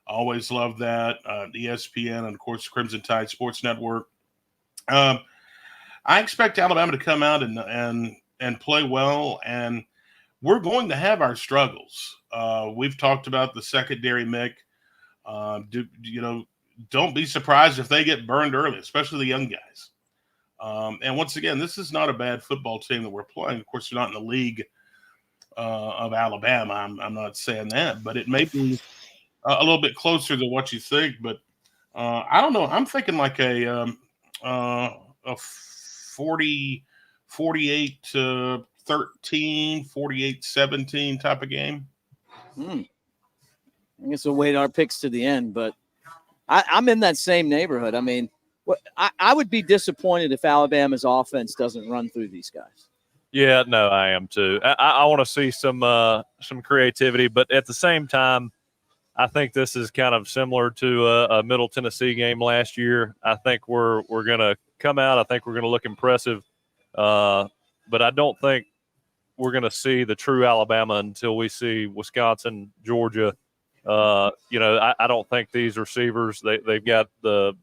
Always love that. ESPN and, of course, Crimson Tide Sports Network. I expect Alabama to come out and play well, and we're going to have our struggles. We've talked about the secondary, Mick. don't be surprised if they get burned early, especially the young guys. And once again, this is not a bad football team that we're playing. Of course, they're not in the league of Alabama. I'm not saying that, but it may be a little bit closer than what you think. But I don't know. I'm thinking like a 48 to 13, 48-17 type of game. I guess we'll wait our picks to the end, but I'm in that same neighborhood. I mean, I would be disappointed if Alabama's offense doesn't run through these guys. Yeah, no, I am too. I want to see some creativity, but at the same time, I think this is kind of similar to a Middle Tennessee game last year. I think we're going to come out. I think we're going to look impressive, but I don't think we're going to see the true Alabama until we see Wisconsin, Georgia. I don't think these receivers, they've got the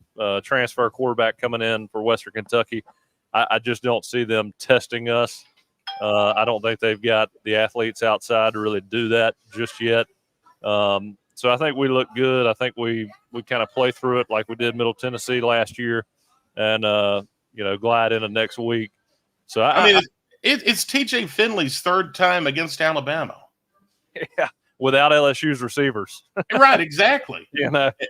transfer quarterback coming in for Western Kentucky. I just don't see them testing us. I don't think they've got the athletes outside to really do that just yet. So I think we look good. I think we kind of play through it like we did Middle Tennessee last year and, glide into next week. So it's TJ Finley's third time against Alabama. Yeah. Without LSU's receivers. Right, exactly.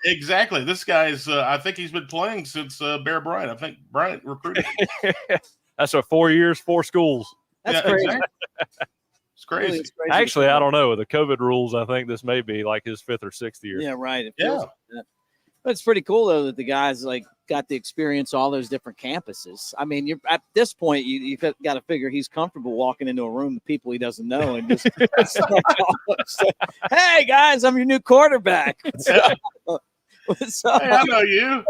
Exactly. This guy's, I think he's been playing since Bear Bryant. I think Bryant recruited him. That's 4 years, 4 schools. That's crazy. Exactly. It's crazy. Actually, I don't know. With the COVID rules, I think this may be like his 5th or 6th year. Yeah, right. It feels like that. But it's pretty cool, though, that the guys got the experience all those different campuses. I mean, you're at this point, you've got to figure he's comfortable walking into a room with people he doesn't know and just hey, guys, I'm your new quarterback. What's up? Hey, I know you.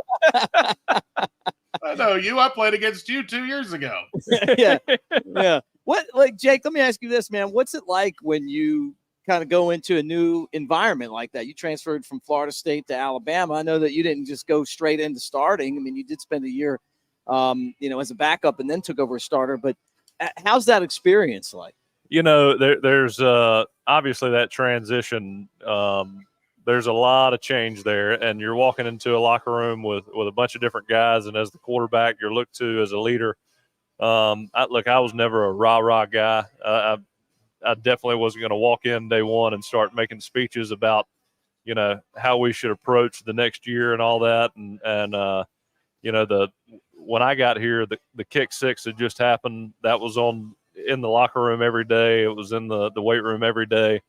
I know you. I played against you 2 years ago. Yeah. Jake, let me ask you this, man. What's it like when you kind of go into a new environment like that? You transferred from Florida State to Alabama. I know that you didn't just go straight into starting. I mean, you did spend a year, as a backup and then took over a starter. But how's that experience like? There's obviously that transition. There's a lot of change there, and you're walking into a locker room with a bunch of different guys, and as the quarterback, you're looked to as a leader. I was never a rah-rah guy. I definitely wasn't going to walk in day one and start making speeches about, how we should approach the next year and all that. And when I got here, the kick six had just happened. That was in the locker room every day. It was in the weight room every day.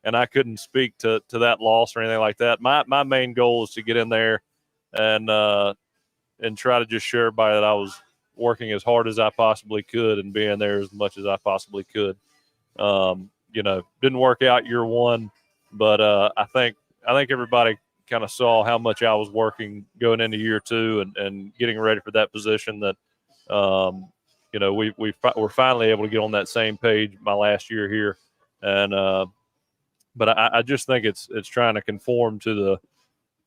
And I couldn't speak to that loss or anything like that. My main goal is to get in there and try to just show everybody that I was working as hard as I possibly could and being there as much as I possibly could. Didn't work out year one, but I think everybody kind of saw how much I was working going into year two and getting ready for that position that, we're finally able to get on that same page my last year here. And, but I just think it's trying to conform to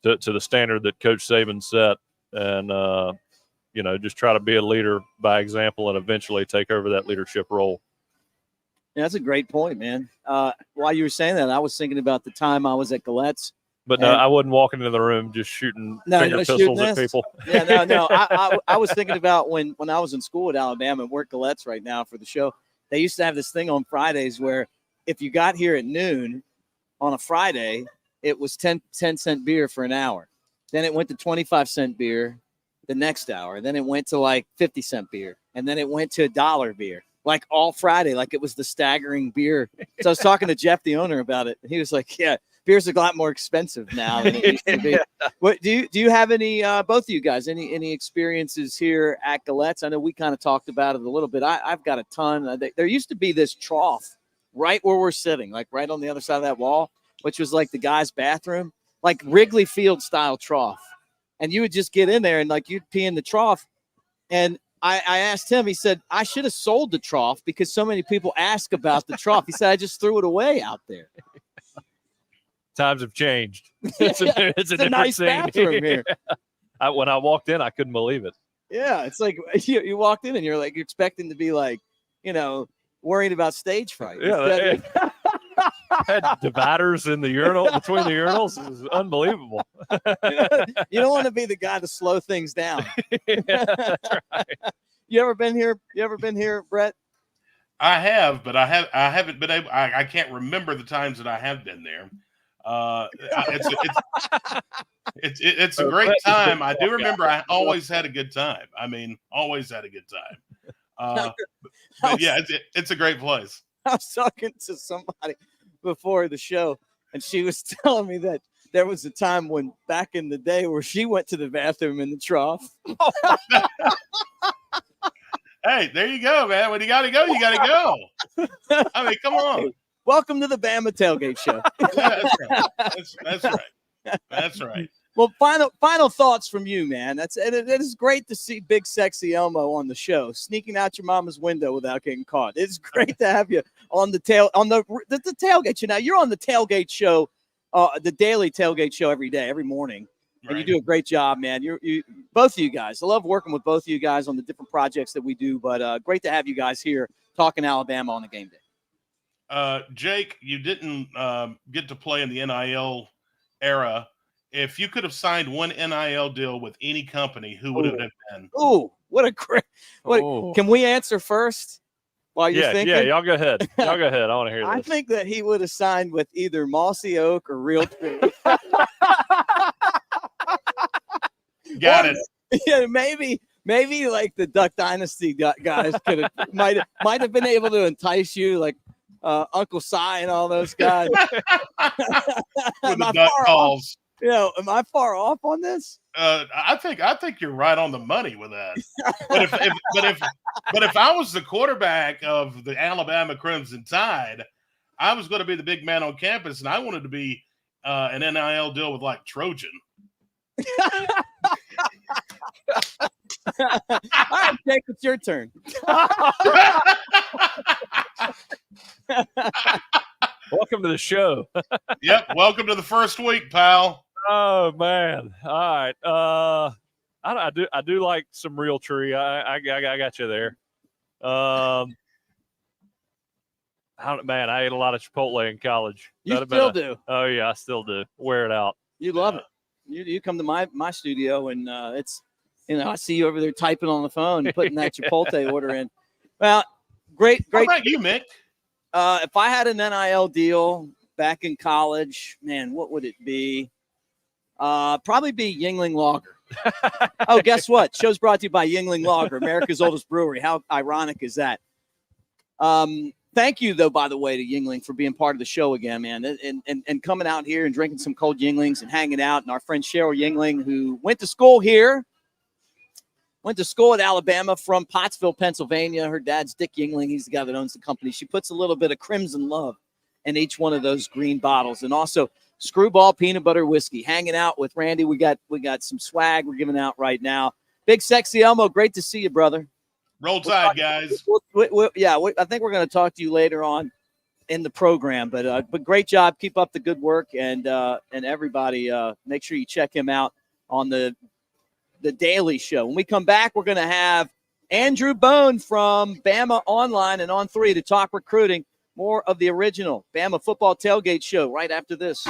the standard that Coach Saban set and, just try to be a leader by example and eventually take over that leadership role. Yeah, that's a great point, man. While you were saying that, I was thinking about the time I was at Galette's. But no, I wasn't walking into the room just shooting finger pistols at people. Yeah, no. I was thinking about when I was in school at Alabama and we're at Galette's right now for the show. They used to have this thing on Fridays where if you got here at noon on a Friday, it was 10-cent beer for an hour. Then it went to 25-cent beer the next hour. Then it went to like 50-cent beer. And then it went to $1 beer. Like all Friday, like it was the staggering beer. So I was talking to Jeff, the owner, about it. And he was like, yeah, beer's a lot more expensive now than it used to be. What do you have any, both of you guys, any experiences here at Galette's? I know we kind of talked about it a little bit. I've got a ton. There used to be this trough right where we're sitting, like right on the other side of that wall, which was like the guy's bathroom, like Wrigley Field style trough. And you would just get in there and like you'd pee in the trough. And I asked him, he said, I should have sold the trough because so many people ask about the trough. He said, I just threw it away out there. Times have changed. It's a different nice scene. bathroom here. When I walked in, I couldn't believe it. Yeah, it's like you walked in and you're like, you're expecting to be like, worried about stage fright. Yeah. Had dividers in the urinal between the urinals. It was unbelievable. You don't want to be the guy to slow things down. Yeah, that's right. You ever been here? Brett? I have, but I haven't been able. I can't remember the times that I have been there. It's a great time. I do remember I always had a good time. I mean, always had a good time. But yeah, it's a great place. I was talking to somebody before the show, and she was telling me that there was a time when back in the day where she went to the bathroom in the trough. Hey, there you go, man. When you got to go, you got to go. I mean, come on. Welcome to the Bama Tailgate Show. That's right. That's right. Well, final thoughts from you, man. It is great to see big sexy Elmo on the show, sneaking out your mama's window without getting caught. It's great to have you on the tailgate show. Now you're on the tailgate show, the daily tailgate show every day, every morning. And you do a great job, man. You both of you guys. I love working with both of you guys on the different projects that we do, but great to have you guys here talking Alabama on the game day. Jake, you didn't get to play in the NIL era. If you could have signed one NIL deal with any company, who would it have been? Oh, what a great! Can we answer first while you're thinking? Yeah, y'all go ahead. I want to hear this. I think that he would have signed with either Mossy Oak or Real Tree. Got it. Yeah, maybe like the Duck Dynasty guys might have been able to entice you, like Uncle Si and all those guys. With the duck calls. Am I far off on this? I think you're right on the money with that. But if I was the quarterback of the Alabama Crimson Tide, I was going to be the big man on campus, and I wanted to be an NIL deal with like Trojan. All right, Jake, it's your turn. Welcome to the show. Yep, welcome to the first week, pal. Oh man! All right, I do like some Real Tree. I got you there. I ate a lot of Chipotle in college. You still do? Oh yeah, I still do. Wear it out. You love it. You come to my studio and it's I see you over there typing on the phone and putting that Chipotle order in. Well, great. What about you, Mick? If I had an NIL deal back in college, man, what would it be? Probably be Yuengling Lager. Oh, guess what? Show's brought to you by Yuengling Lager, America's oldest brewery. How ironic is that? Thank you, though, by the way, to Yuengling for being part of the show again, man, and coming out here and drinking some cold Yuenglings and hanging out. And our friend Cheryl Yuengling, who went to school here, went to school at Alabama from Pottsville, Pennsylvania. Her dad's Dick Yuengling. He's the guy that owns the company. She puts a little bit of Crimson Love in each one of those green bottles. And also Screwball Peanut Butter Whiskey. Hanging out with Randy. We got some swag we're giving out right now. Big Sexy Elmo, great to see you, brother. Roll Tide, guys. I think we're going to talk to you later on in the program. But great job. Keep up the good work. And everybody, make sure you check him out on the Daily Show. When we come back, we're going to have Andrew Bone from BamaOnline and On3 to talk recruiting. More of the original Bama Football Tailgate Show right after this.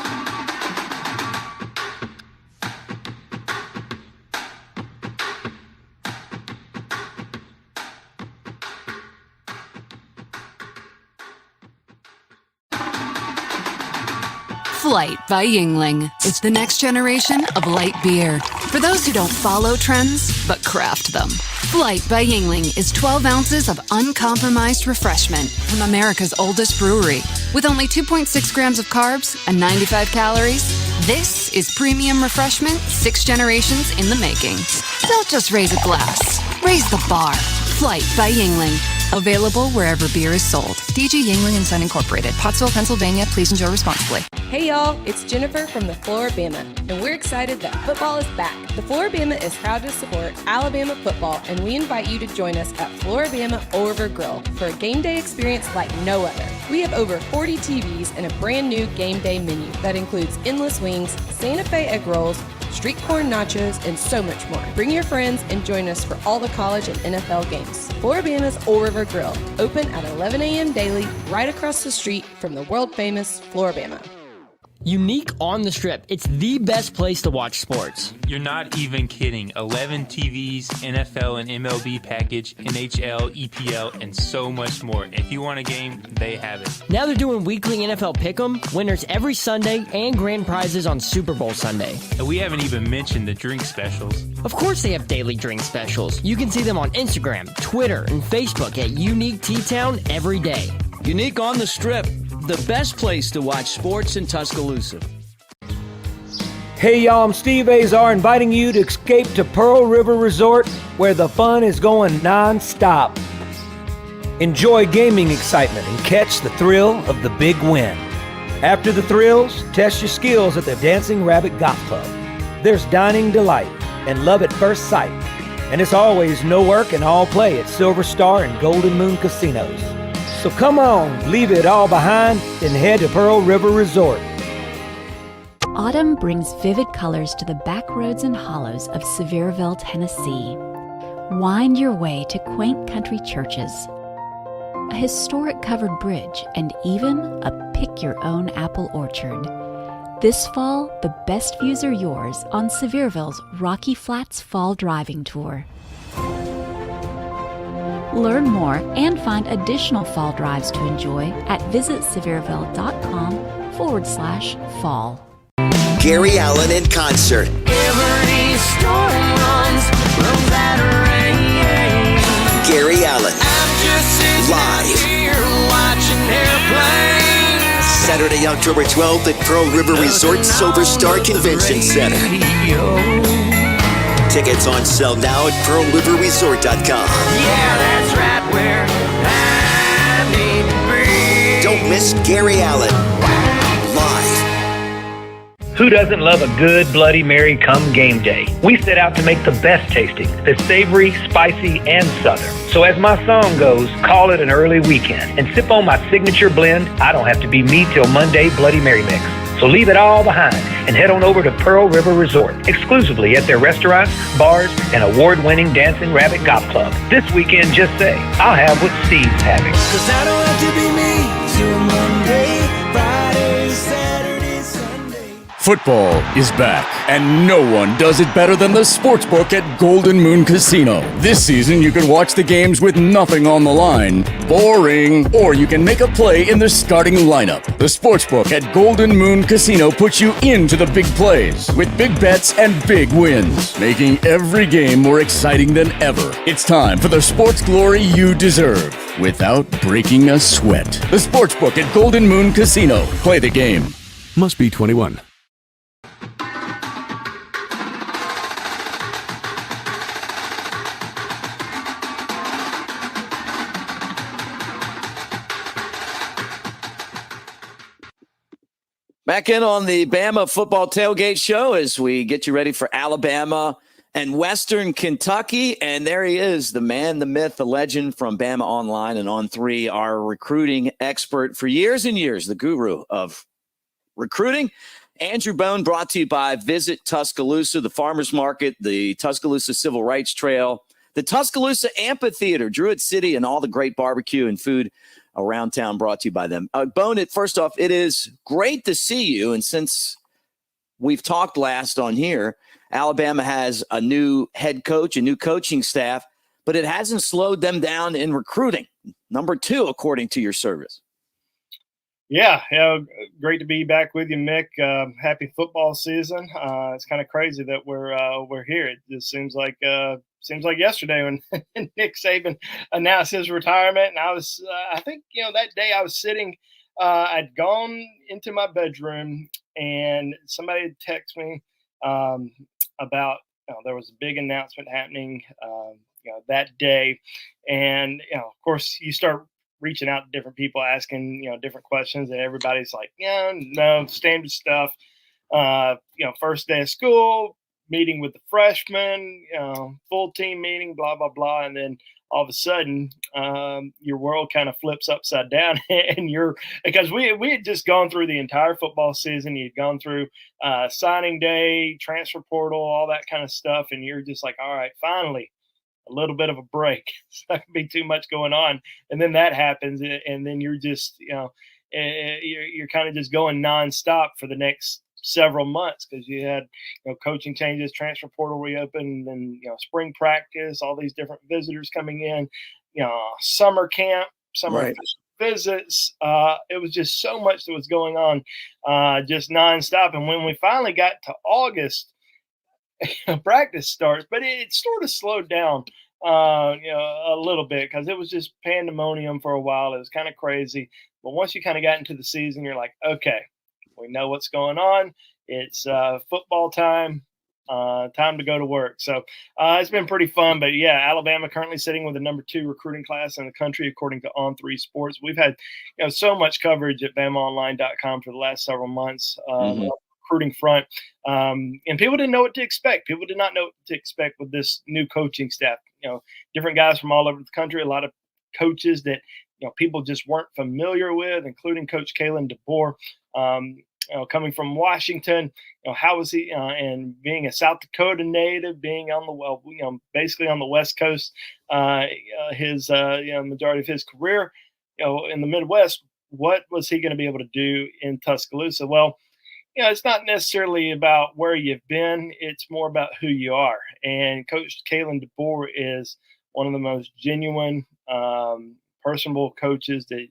Flight by Yuengling. It's the next generation of light beer. For those who don't follow trends, but craft them. Flight by Yuengling is 12 ounces of uncompromised refreshment from America's oldest brewery. With only 2.6 grams of carbs and 95 calories, this is premium refreshment 6 generations in the making. Don't just raise a glass, raise the bar. Flight by Yuengling. Available wherever beer is sold. DG Yuengling & Son Incorporated, Pottsville, Pennsylvania. Please enjoy responsibly. Hey y'all, it's Jennifer from the Floor Bama, and we're excited that football is back. The Floor Bama is proud to support Alabama football, and we invite you to join us at Floor Bama Over Grill for a game day experience like no other. We have over 40 TVs and a brand new game day menu that includes endless wings, Santa Fe egg rolls, street corn nachos, and so much more. Bring your friends and join us for all the college and NFL games. Floribama's Old River Grill, open at 11 a.m. daily, right across the street from the world-famous Floribama. Unique on the Strip. It's the best place to watch sports. You're not even kidding. 11 TVs, NFL and MLB package, NHL, EPL, and so much more. If you want a game, they have it. Now they're doing weekly NFL Pick'em, winners every Sunday, and grand prizes on Super Bowl Sunday. And we haven't even mentioned the drink specials. Of course they have daily drink specials. You can see them on Instagram, Twitter, and Facebook at Unique T-Town every day. Unique on the Strip, the best place to watch sports in Tuscaloosa. Hey y'all, I'm Steve Azar inviting you to escape to Pearl River Resort where the fun is going non-stop. Enjoy gaming excitement and catch the thrill of the big win. After the thrills, test your skills at the Dancing Rabbit Golf Club. There's dining delight and love at first sight. And it's always no work and all play at Silver Star and Golden Moon Casinos. So come on, leave it all behind and head to Pearl River Resort. Autumn brings vivid colors to the back roads and hollows of Sevierville, Tennessee. Wind your way to quaint country churches, a historic covered bridge, and even a pick-your-own apple orchard. This fall, the best views are yours on Sevierville's Rocky Flats Fall Driving Tour. Learn more and find additional fall drives to enjoy at visitsevierville.com/fall. Gary Allen in concert. Every storm runs that rain. Gary Allen. I'm just sitting live. here watching airplanes. Saturday, October 12th at Pearl River Resort Silver Star Convention Center. Tickets on sale now at pearlriverresort.com. Yeah, that's right where I need to be. Don't miss Gary Allen. Live. Who doesn't love a good Bloody Mary come game day? We set out to make the best tasting, the savory, spicy, and southern. So as my song goes, call it an early weekend and sip on my signature blend. I don't have to be me till Monday Bloody Mary mix. So leave it all behind and head on over to Pearl River Resort, exclusively at their restaurants, bars, and award-winning Dancing Rabbit Golf Club. This weekend, just say, I'll have what Steve's having. 'Cause I don't have to be me till Monday, Friday, Saturday, Sunday. Football is back, and no one does it better than the Sportsbook at Golden Moon Casino. This season, you can watch the games with nothing on the line. Boring. Or you can make a play in the starting lineup. The Sportsbook at Golden Moon Casino puts you into the big plays with big bets and big wins, making every game more exciting than ever. It's time for the sports glory you deserve without breaking a sweat. The Sportsbook at Golden Moon Casino. Play the game. Must be 21. Back in on the Bama Football Tailgate Show as we get you ready for Alabama and Western Kentucky. And there he is, the man, the myth, the legend from BamaOnline and On3, our recruiting expert for years and years, the guru of recruiting. Andrew Bone, brought to you by Visit Tuscaloosa, the Farmers Market, the Tuscaloosa Civil Rights Trail, the Tuscaloosa Amphitheater, Druid City, and all the great barbecue and food around town, brought to you by them. Bone, first off, it is great to see you. And since we've talked last on here, Alabama has a new head coach, a new coaching staff, but it hasn't slowed them down in recruiting. Number 2, according to your service. Yeah, great to be back with you, Mick. Happy football season. It's kind of crazy that we're here. It just seems like yesterday when Nick Saban announced his retirement, and I was, I think, that day I was sitting, I'd gone into my bedroom, and somebody had texted me about there was a big announcement happening, that day, and of course you start reaching out to different people, asking different questions, and everybody's like, no, standard stuff. First day of school, meeting with the freshmen, full team meeting, blah, blah, blah. And then all of a sudden your world kind of flips upside down, and because we had just gone through the entire football season. You'd gone through signing day, transfer portal, all that kind of stuff, and you're just like, all right, finally a little bit of a break. It's not gonna be too much going on, and then that happens, and then you're just you're kind of just going nonstop for the next several months, because you had coaching changes, transfer portal reopened, and spring practice, all these different visitors coming in, summer camp, summer visits. It was just so much that was going on, just nonstop. And when we finally got to August, practice starts, but it sort of slowed down a little bit, because it was just pandemonium for a while. It was kind of crazy, but once you kind of got into the season, you're like, okay, we know what's going on. It's football time. Time to go to work. So it's been pretty fun. But yeah, Alabama currently sitting with the number 2 recruiting class in the country, according to On3 Sports. We've had so much coverage at BamaOnline.com for the last several months. Recruiting front, and people didn't know what to expect. People did not know what to expect with this new coaching staff. Different guys from all over the country. A lot of coaches that people just weren't familiar with, including Coach Kalen DeBoer. Coming from Washington, how was he? And being a South Dakota native, being on basically on the West Coast, his majority of his career, in the Midwest. What was he going to be able to do in Tuscaloosa? Well, it's not necessarily about where you've been. It's more about who you are. And Coach Kalen DeBoer is one of the most genuine, personable coaches that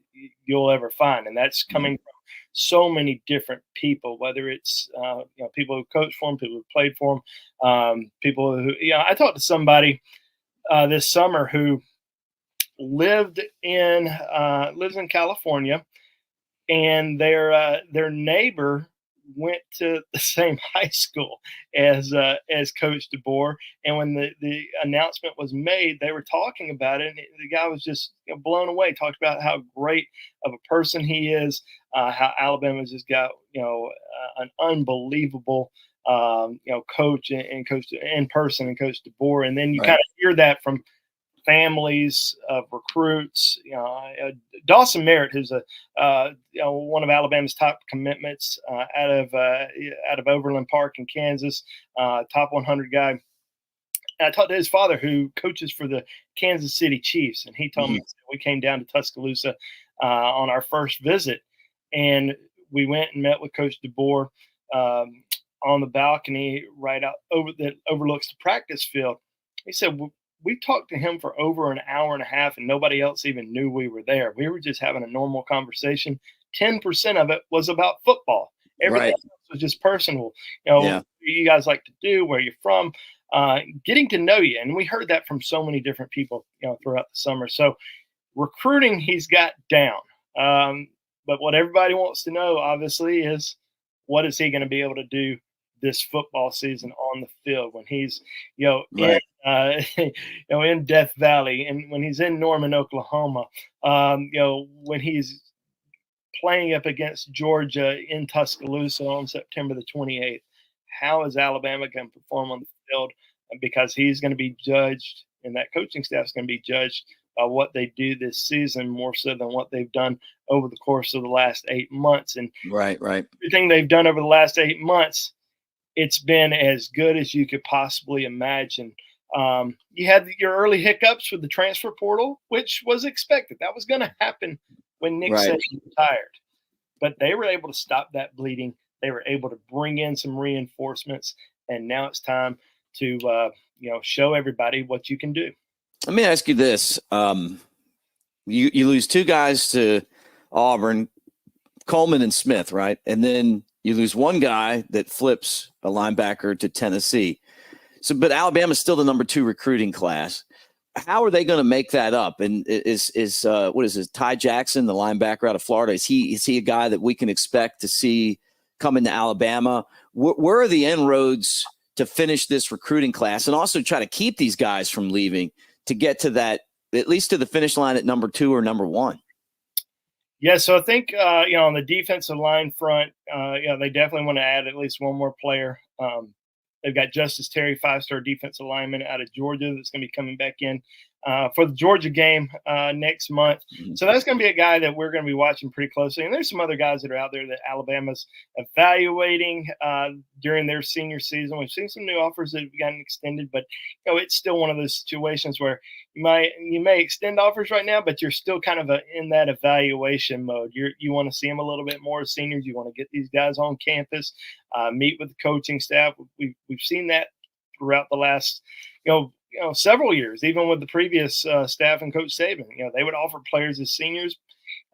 you'll ever find. And that's coming from so many different people, whether it's people who coached for him, people who played for him, people who I talked to somebody this summer who lives in California, and their neighbor went to the same high school as Coach DeBoer. And when the announcement was made, they were talking about it, and the guy was just blown away. Talked about how great of a person he is, how Alabama's just got an unbelievable coach and coach in person, and Coach DeBoer. And then you kind of hear that from families of recruits. Dawson Merritt, who's one of Alabama's top commitments out of Overland Park in Kansas, top 100 guy. I talked to his father, who coaches for the Kansas City Chiefs, and he told me we came down to Tuscaloosa on our first visit, and we went and met with Coach DeBoer on the balcony right out that overlooks the practice field. He said, we talked to him for over an hour and a half, and nobody else even knew we were there. We were just having a normal conversation. 10% of it was about football. Everything else was just personal. What you guys like to do, where you're from, getting to know you. And we heard that from so many different people, throughout the summer. So recruiting, he's got down. But what everybody wants to know, obviously, is what is he going to be able to do this football season on the field when he's, in Death Valley, and when he's in Norman, Oklahoma, when he's playing up against Georgia in Tuscaloosa on September the 28th. How is Alabama going to perform on the field? Because he's going to be judged, and that coaching staff is going to be judged by what they do this season more so than what they've done over the course of the last 8 months. And everything they've done over the last 8 months, it's been as good as you could possibly imagine. You had your early hiccups with the transfer portal, which was expected. That was going to happen when Nick said he retired. But they were able to stop that bleeding. They were able to bring in some reinforcements, and now it's time to show everybody what you can do. Let me ask you this: you lose 2 guys to Auburn, Coleman and Smith, right? And then you lose 1 guy that flips a linebacker to Tennessee. So, but Alabama's still the number 2 recruiting class. How are they going to make that up? And is what is this? Ty Jackson, the linebacker out of Florida, is he a guy that we can expect to see come into Alabama? Where are the inroads to finish this recruiting class, and also try to keep these guys from leaving to get to that, at least to the finish line at number 2 or number 1? Yeah, so I think on the defensive line front, they definitely want to add at least one more player. They've got Justice Terry, 5-star defensive lineman out of Georgia, that's going to be coming back in for the Georgia game next month. So that's going to be a guy that we're going to be watching pretty closely. And there's some other guys that are out there that Alabama's evaluating during their senior season. We've seen some new offers that have gotten extended, but it's still one of those situations where you may extend offers right now, but you're still kind of in that evaluation mode. You want to see them a little bit more as seniors. You want to get these guys on campus, meet with the coaching staff. We've seen that throughout the last, several years, even with the previous staff and Coach Saban. They would offer players as seniors,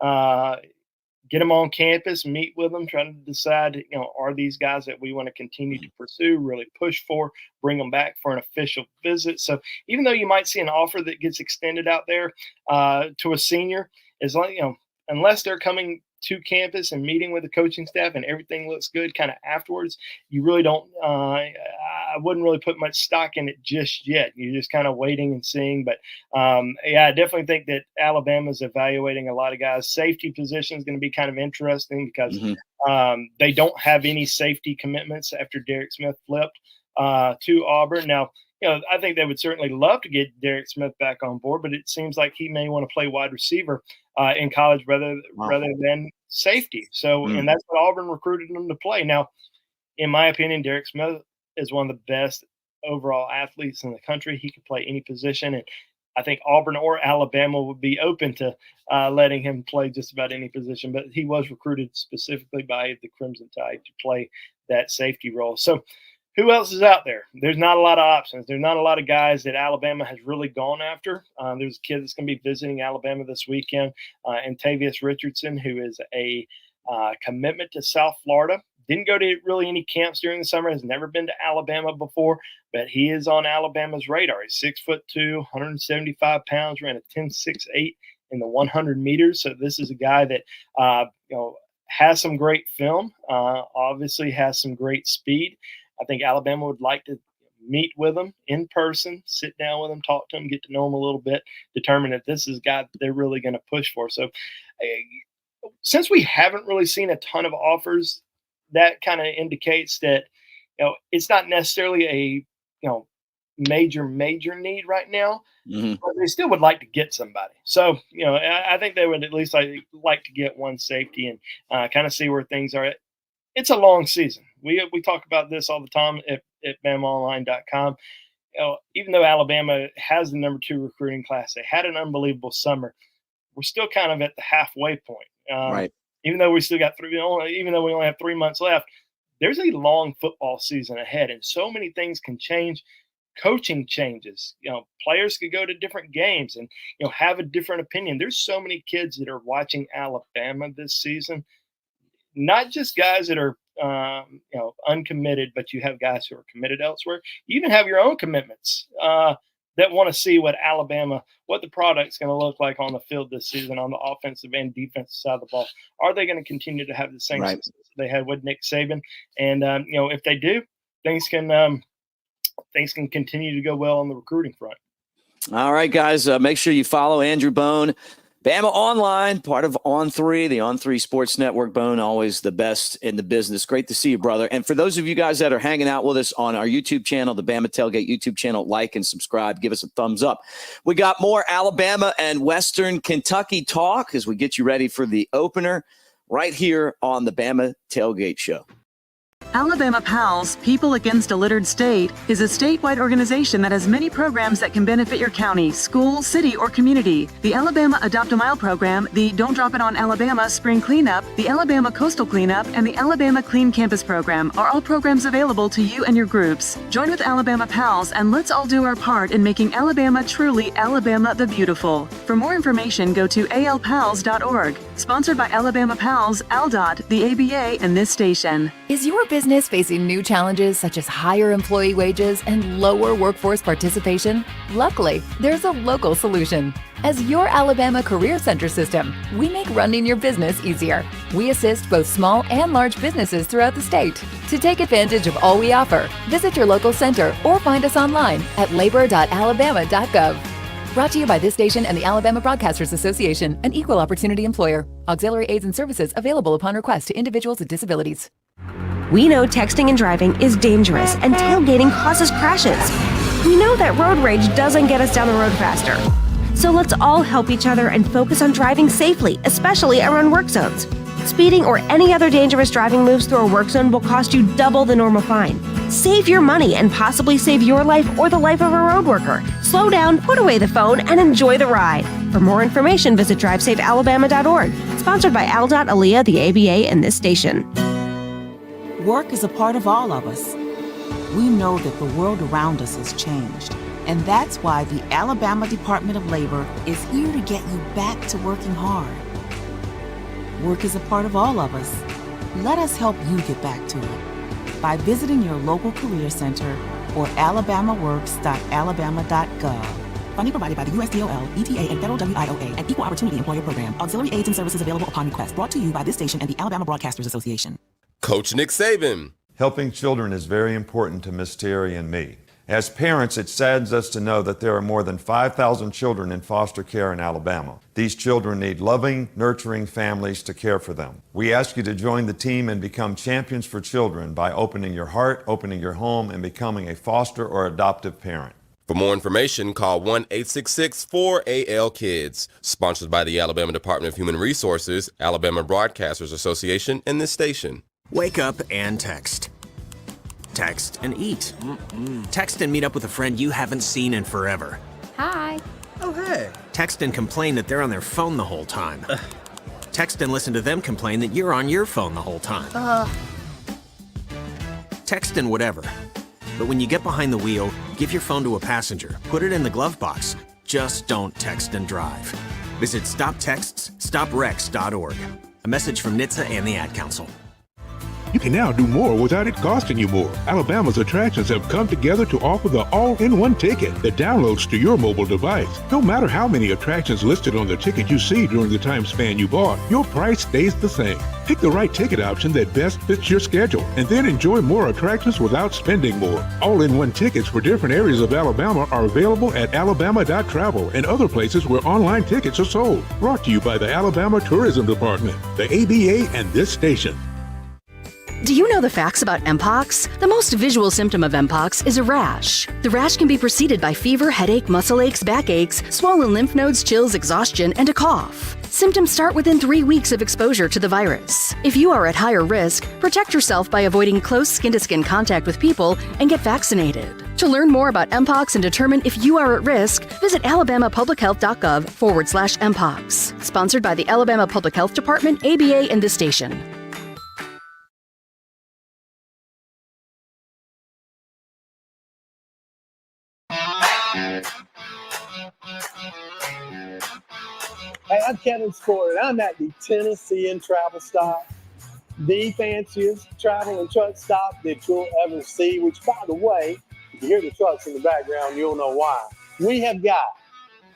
get them on campus, meet with them, try to decide, are these guys that we want to continue to pursue, really push for, bring them back for an official visit. So even though you might see an offer that gets extended out there to a senior, as long, unless they're coming to campus and meeting with the coaching staff and everything looks good kind of afterwards, you really don't, I wouldn't really put much stock in it just yet. You're just kind of waiting and seeing. But I definitely think that Alabama's evaluating a lot of guys. Safety position is going to be kind of interesting because they don't have any safety commitments after Derek Smith flipped to Auburn. Now, I think they would certainly love to get Derek Smith back on board, but it seems like he may want to play wide receiver in college rather than safety. So, and that's what Auburn recruited him to play. Now, in my opinion, Derek Smith is one of the best overall athletes in the country. He could play any position, and I think Auburn or Alabama would be open to letting him play just about any position. But he was recruited specifically by the Crimson Tide to play that safety role. So, who else is out there? There's not a lot of options. There's not a lot of guys that Alabama has really gone after. There's a kid that's going to be visiting Alabama this weekend, Antavius Richardson, who is a commitment to South Florida. Didn't go to really any camps during the summer, has never been to Alabama before, but he is on Alabama's radar. He's 6'2", 175 pounds, ran a 10.68 in the 100 meters. So this is a guy that, has some great film, obviously has some great speed. I think Alabama would like to meet with him in person, sit down with him, talk to him, get to know him a little bit, determine if this is a guy that they're really going to push for. So since we haven't really seen a ton of offers, that kind of indicates that, it's not necessarily a, major need right now, but they still would like to get somebody. So, I think they would at least like to get one safety and kind of see where things are at. It's a long season. We talk about this all the time at BamaOnline.com. Even though Alabama has the number 2 recruiting class, they had an unbelievable summer. We're still kind of at the halfway point. Right. Even though we still got even though we only have 3 months left, there's a long football season ahead, and so many things can change. Coaching changes. Players could go to different games and have a different opinion. There's so many kids that are watching Alabama this season. Not just guys that are uncommitted, but you have guys who are committed elsewhere. You even have your own commitments that want to see what the product's going to look like on the field this season on the offensive and defensive side of the ball. Are they going to continue to have the same success they had with Nick Saban? And if they do, things can continue to go well on the recruiting front. All right, guys, make sure you follow Andrew Bone, BamaOnline, part of On3, the On3 Sports Network. Bone, always the best in the business. Great to see you, brother. And for those of you guys that are hanging out with us on our YouTube channel, the Bama Tailgate YouTube channel, like and subscribe. Give us a thumbs up. We got more Alabama and Western Kentucky talk as we get you ready for the opener right here on the Bama Tailgate Show. Alabama PALS, People Against a Littered State, is a statewide organization that has many programs that can benefit your county, school, city, or community. The Alabama Adopt a Mile program, the Don't Drop It on Alabama Spring Cleanup, the Alabama Coastal Cleanup, and the Alabama Clean Campus program are all programs available to you and your groups. Join with Alabama PALS and let's all do our part in making Alabama truly Alabama the Beautiful. For more information, go to alpals.org. Sponsored by Alabama PALS, ALDOT, the ABA, and this station. Is your business facing new challenges such as higher employee wages and lower workforce participation? Luckily, there's a local solution. As your Alabama Career Center system, we make running your business easier. We assist both small and large businesses throughout the state. To take advantage of all we offer, visit your local center or find us online at labor.alabama.gov. Brought to you by this station and the Alabama Broadcasters Association, an equal opportunity employer. Auxiliary aids and services available upon request to individuals with disabilities. We know texting and driving is dangerous and tailgating causes crashes. We know that road rage doesn't get us down the road faster. So let's all help each other and focus on driving safely, especially around work zones. Speeding or any other dangerous driving moves through a work zone will cost you double the normal fine. Save your money and possibly save your life or the life of a road worker. Slow down, put away the phone, and enjoy the ride. For more information, visit drivesafealabama.org. Sponsored by ALDOT, ALEA, the ABA, and this station. Work is a part of all of us. We know that the world around us has changed, and that's why the Alabama Department of Labor is here to get you back to working hard. Work is a part of all of us. Let us help you get back to it by visiting your local career center or alabamaworks.alabama.gov. Funding provided by the USDOL, ETA, and Federal WIOA, and Equal Opportunity Employer Program. Auxiliary aids and services available upon request. Brought to you by this station and the Alabama Broadcasters Association. Coach Nick Saban. Helping children is very important to Miss Terry and me. As parents, it saddens us to know that there are more than 5,000 children in foster care in Alabama. These children need loving, nurturing families to care for them. We ask you to join the team and become champions for children by opening your heart, opening your home, and becoming a foster or adoptive parent. For more information, call 1-866-4AL-KIDS. Sponsored by the Alabama Department of Human Resources, Alabama Broadcasters Association, and this station. Wake up and text. Text and eat. Text and meet up with a friend you haven't seen in forever. Hi. Oh, hey. Text and complain that they're on their phone the whole time. Text and listen to them complain that you're on your phone the whole time. Text and whatever. But when you get behind the wheel, give your phone to a passenger. Put it in the glove box. Just don't text and drive. Visit StopTextsStopWrecks.org. A message from NHTSA and the Ad Council. You can now do more without it costing you more. Alabama's attractions have come together to offer the all-in-one ticket that downloads to your mobile device. No matter how many attractions listed on the ticket you see during the time span you bought, your price stays the same. Pick the right ticket option that best fits your schedule, and then enjoy more attractions without spending more. All-in-one tickets for different areas of Alabama are available at alabama.travel and other places where online tickets are sold. Brought to you by the Alabama Tourism Department, the ABA, and this station. Do you know the facts about Mpox? The most visual symptom of Mpox is a rash. The rash can be preceded by fever, headache, muscle aches, backaches, swollen lymph nodes, chills, exhaustion, and a cough. Symptoms start within 3 weeks of exposure to the virus. If you are at higher risk, protect yourself by avoiding close skin-to-skin contact with people and get vaccinated. To learn more about Mpox and determine if you are at risk, visit alabamapublichealth.gov/Mpox. Sponsored by the Alabama Public Health Department, ABA, and this station. Hey, I'm Kevin Sport, and I'm at the Tennessean Travel Stop, the fanciest travel and truck stop that you'll ever see, which, by the way, if you hear the trucks in the background, you'll know why. We have got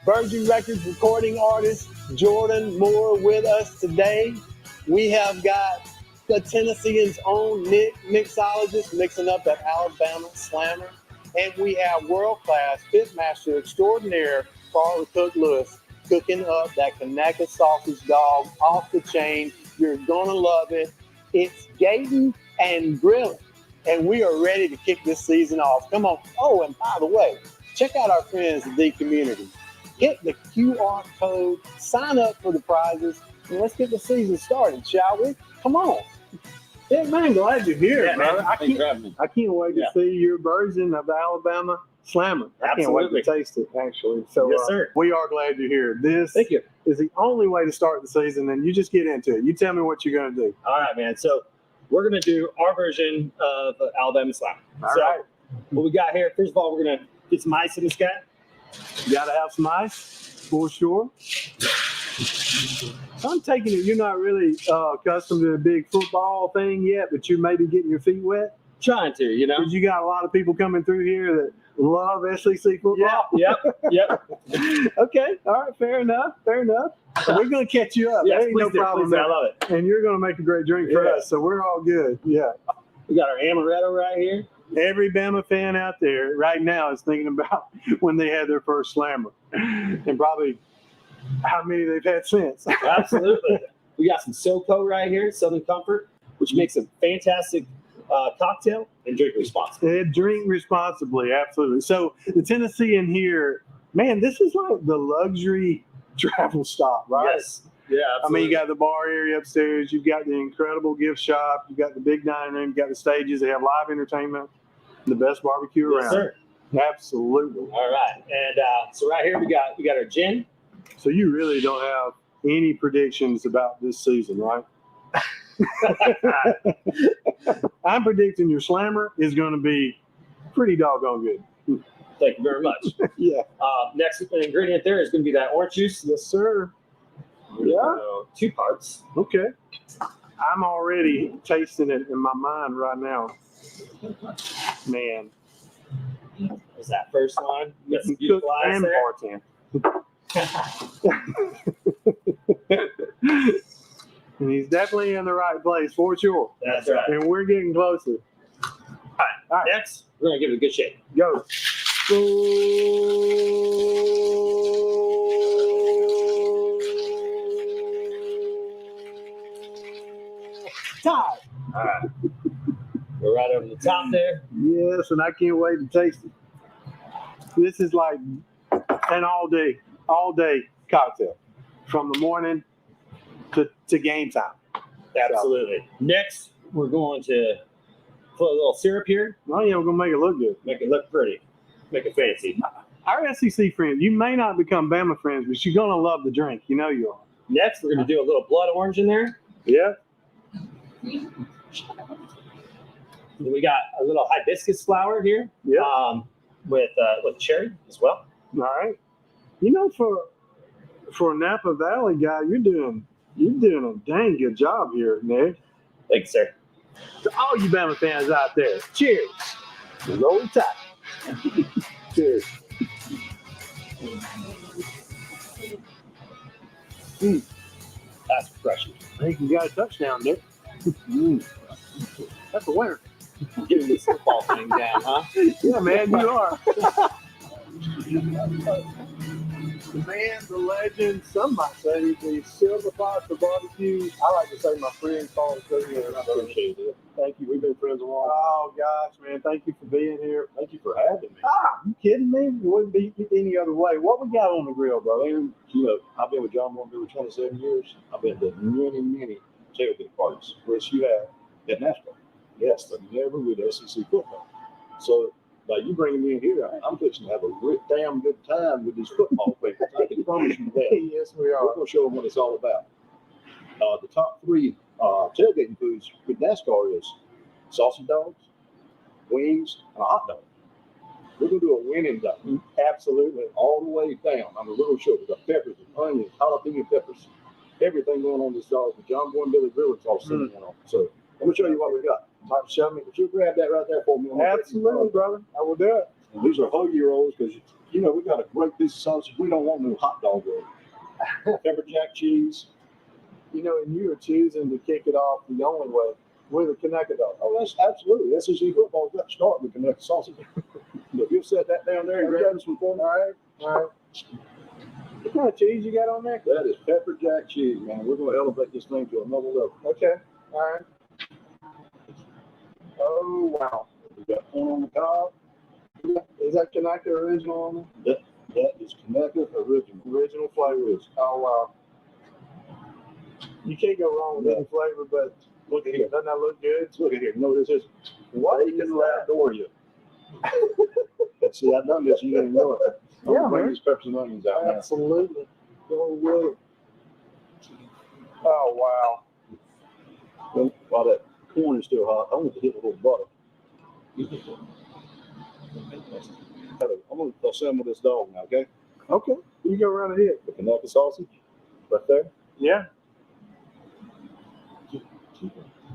Virgin Records recording artist Jordan Moore with us today. We have got the Tennessean's own Mick, mixologist, mixing up that Alabama slammer. And we have world-class pitmaster extraordinaire, Carla Cook Lewis, cooking up that Kanaka sausage dog off the chain. You're going to love it. It's gating and grilling, and we are ready to kick this season off. Come on. Oh, and by the way, check out our friends at the community. Hit the QR code, sign up for the prizes, and let's get the season started, shall we? Come on. Yeah, man, glad you're here, brother. I can't wait to see your version of the Alabama Slammer. I can't wait to taste it, actually. So, yes, sir. We are glad you're here. This Thank you. is the only way to start the season, and you just get into it. You tell me what you're going to do. All right, man. So we're going to do our version of Alabama Slammer. All right. What we got here, first of all, we're going to get some ice in this guy. You got to have some ice, for sure. I'm taking it you're not really accustomed to the big football thing yet, but you may be getting your feet wet. Trying to, you know. Because you got a lot of people coming through here that love SEC football. Yep. Okay, all right, fair enough. So we're going to catch you up. Yes, there ain't no problem there. I love it. And you're going to make a great drink for us, so we're all good. Yeah. We got our amaretto right here. Every Bama fan out there right now is thinking about when they had their first slammer and probably how many they've had since. Absolutely. We got some SoCo right here, Southern Comfort, which makes a fantastic Cocktail and drink responsibly. And drink responsibly, absolutely. So the Tennessee in here, man, this is like the luxury travel stop, right? Yes. Yeah, absolutely. I mean, you got the bar area upstairs. You've got the incredible gift shop. You've got the big dining room. You've got the stages. They have live entertainment. The best barbecue around. Yes, sir. Absolutely. All right. And so right here we got our gin. So you really don't have any predictions about this season, right? I'm predicting your slammer is going to be pretty doggone good. Thank you very much. Yeah. Next ingredient there is going to be that orange juice. Yes, sir. Yeah. 2 parts. Okay. I'm already tasting it in my mind right now. Man. Is that first line? You can cook and bartend. And he's definitely in the right place for sure. That's right. And we're getting closer. All right. Next, we're going to give it a good shake. Go. Time. All right. We're right over the top there. Yes, and I can't wait to taste it. This is like an all day cocktail from the morning to game time. Absolutely. So, next, we're going to put a little syrup here. Oh, yeah, we're going to make it look good. Make it look pretty. Make it fancy. Our SEC friends, you may not become Bama friends, but you're going to love the drink. You know you are. Next, we're going to do a little blood orange in there. Yeah. Then we got a little hibiscus flower here. Yeah. With cherry as well. All right. You know, for a Napa Valley guy, you're doing a dang good job here, Nick. Thanks, sir. To all you Bama fans out there, cheers. Roll Tide. Cheers. That's refreshing. I think you got a touchdown, Nick. That's a winner. Getting this football thing down, huh? Yeah, man, you are. The man, the legend, some might say the silver fox of barbecue. I like to say my friend Paul Curry, and I appreciate it. Thank you. We've been friends a long time. Oh, gosh, man. Thank you for being here. Thank you for having me. You kidding me? It wouldn't be any other way. What we got on the grill, bro? Man, you know, I've been with John Morgan 27 years. I've been to many tailgate parties. Which you have. At NASCAR. Yes, but never with SEC football. So by you bringing me in here, I'm fixing to have a damn good time with these football people. I can promise you that. Yes, we are. We're going to show them what it's all about. The top 3 tailgating foods with NASCAR is sausage dogs, wings, and a hot dog. We're going to do a winning dog. Absolutely. All the way down. I'm a little short. We've got peppers and onions, jalapeno peppers, everything going on this dog. The John Boy and Billy Grill's all sitting on. So let me show you what we got. Show me. Would you grab that right there for me? Absolutely, brother. I will do it. And these are hoagie rolls because, you know, we got a great piece of sausage. We don't want no hot dog roll. Pepper jack cheese. You know, and you were choosing to kick it off the only way with a connected dog. Oh, that's absolutely. SEC football's got to start with connected sausage. If you set that down there and grab this one for me. All right. What kind of cheese you got on there? That is pepper jack cheese, man. We're going to elevate this thing to another level. Okay. All right. Oh, wow. We got corn on the cob. Is that connected original on there? That is connected original. Original flavors. Oh, wow. You can't go wrong with any flavor, but look at here. Doesn't that look good? Look at here. No, this is bacon ravioli. See, I've done this. You didn't know it. Yeah, bring man. these peppers and onions out. Absolutely. Go with it. Oh, wow. Well, while that corn is still hot, I want to hit a little butter. I'm going to assemble this dog now, okay? Okay. You go around and hit. The connected sausage right there. Yeah.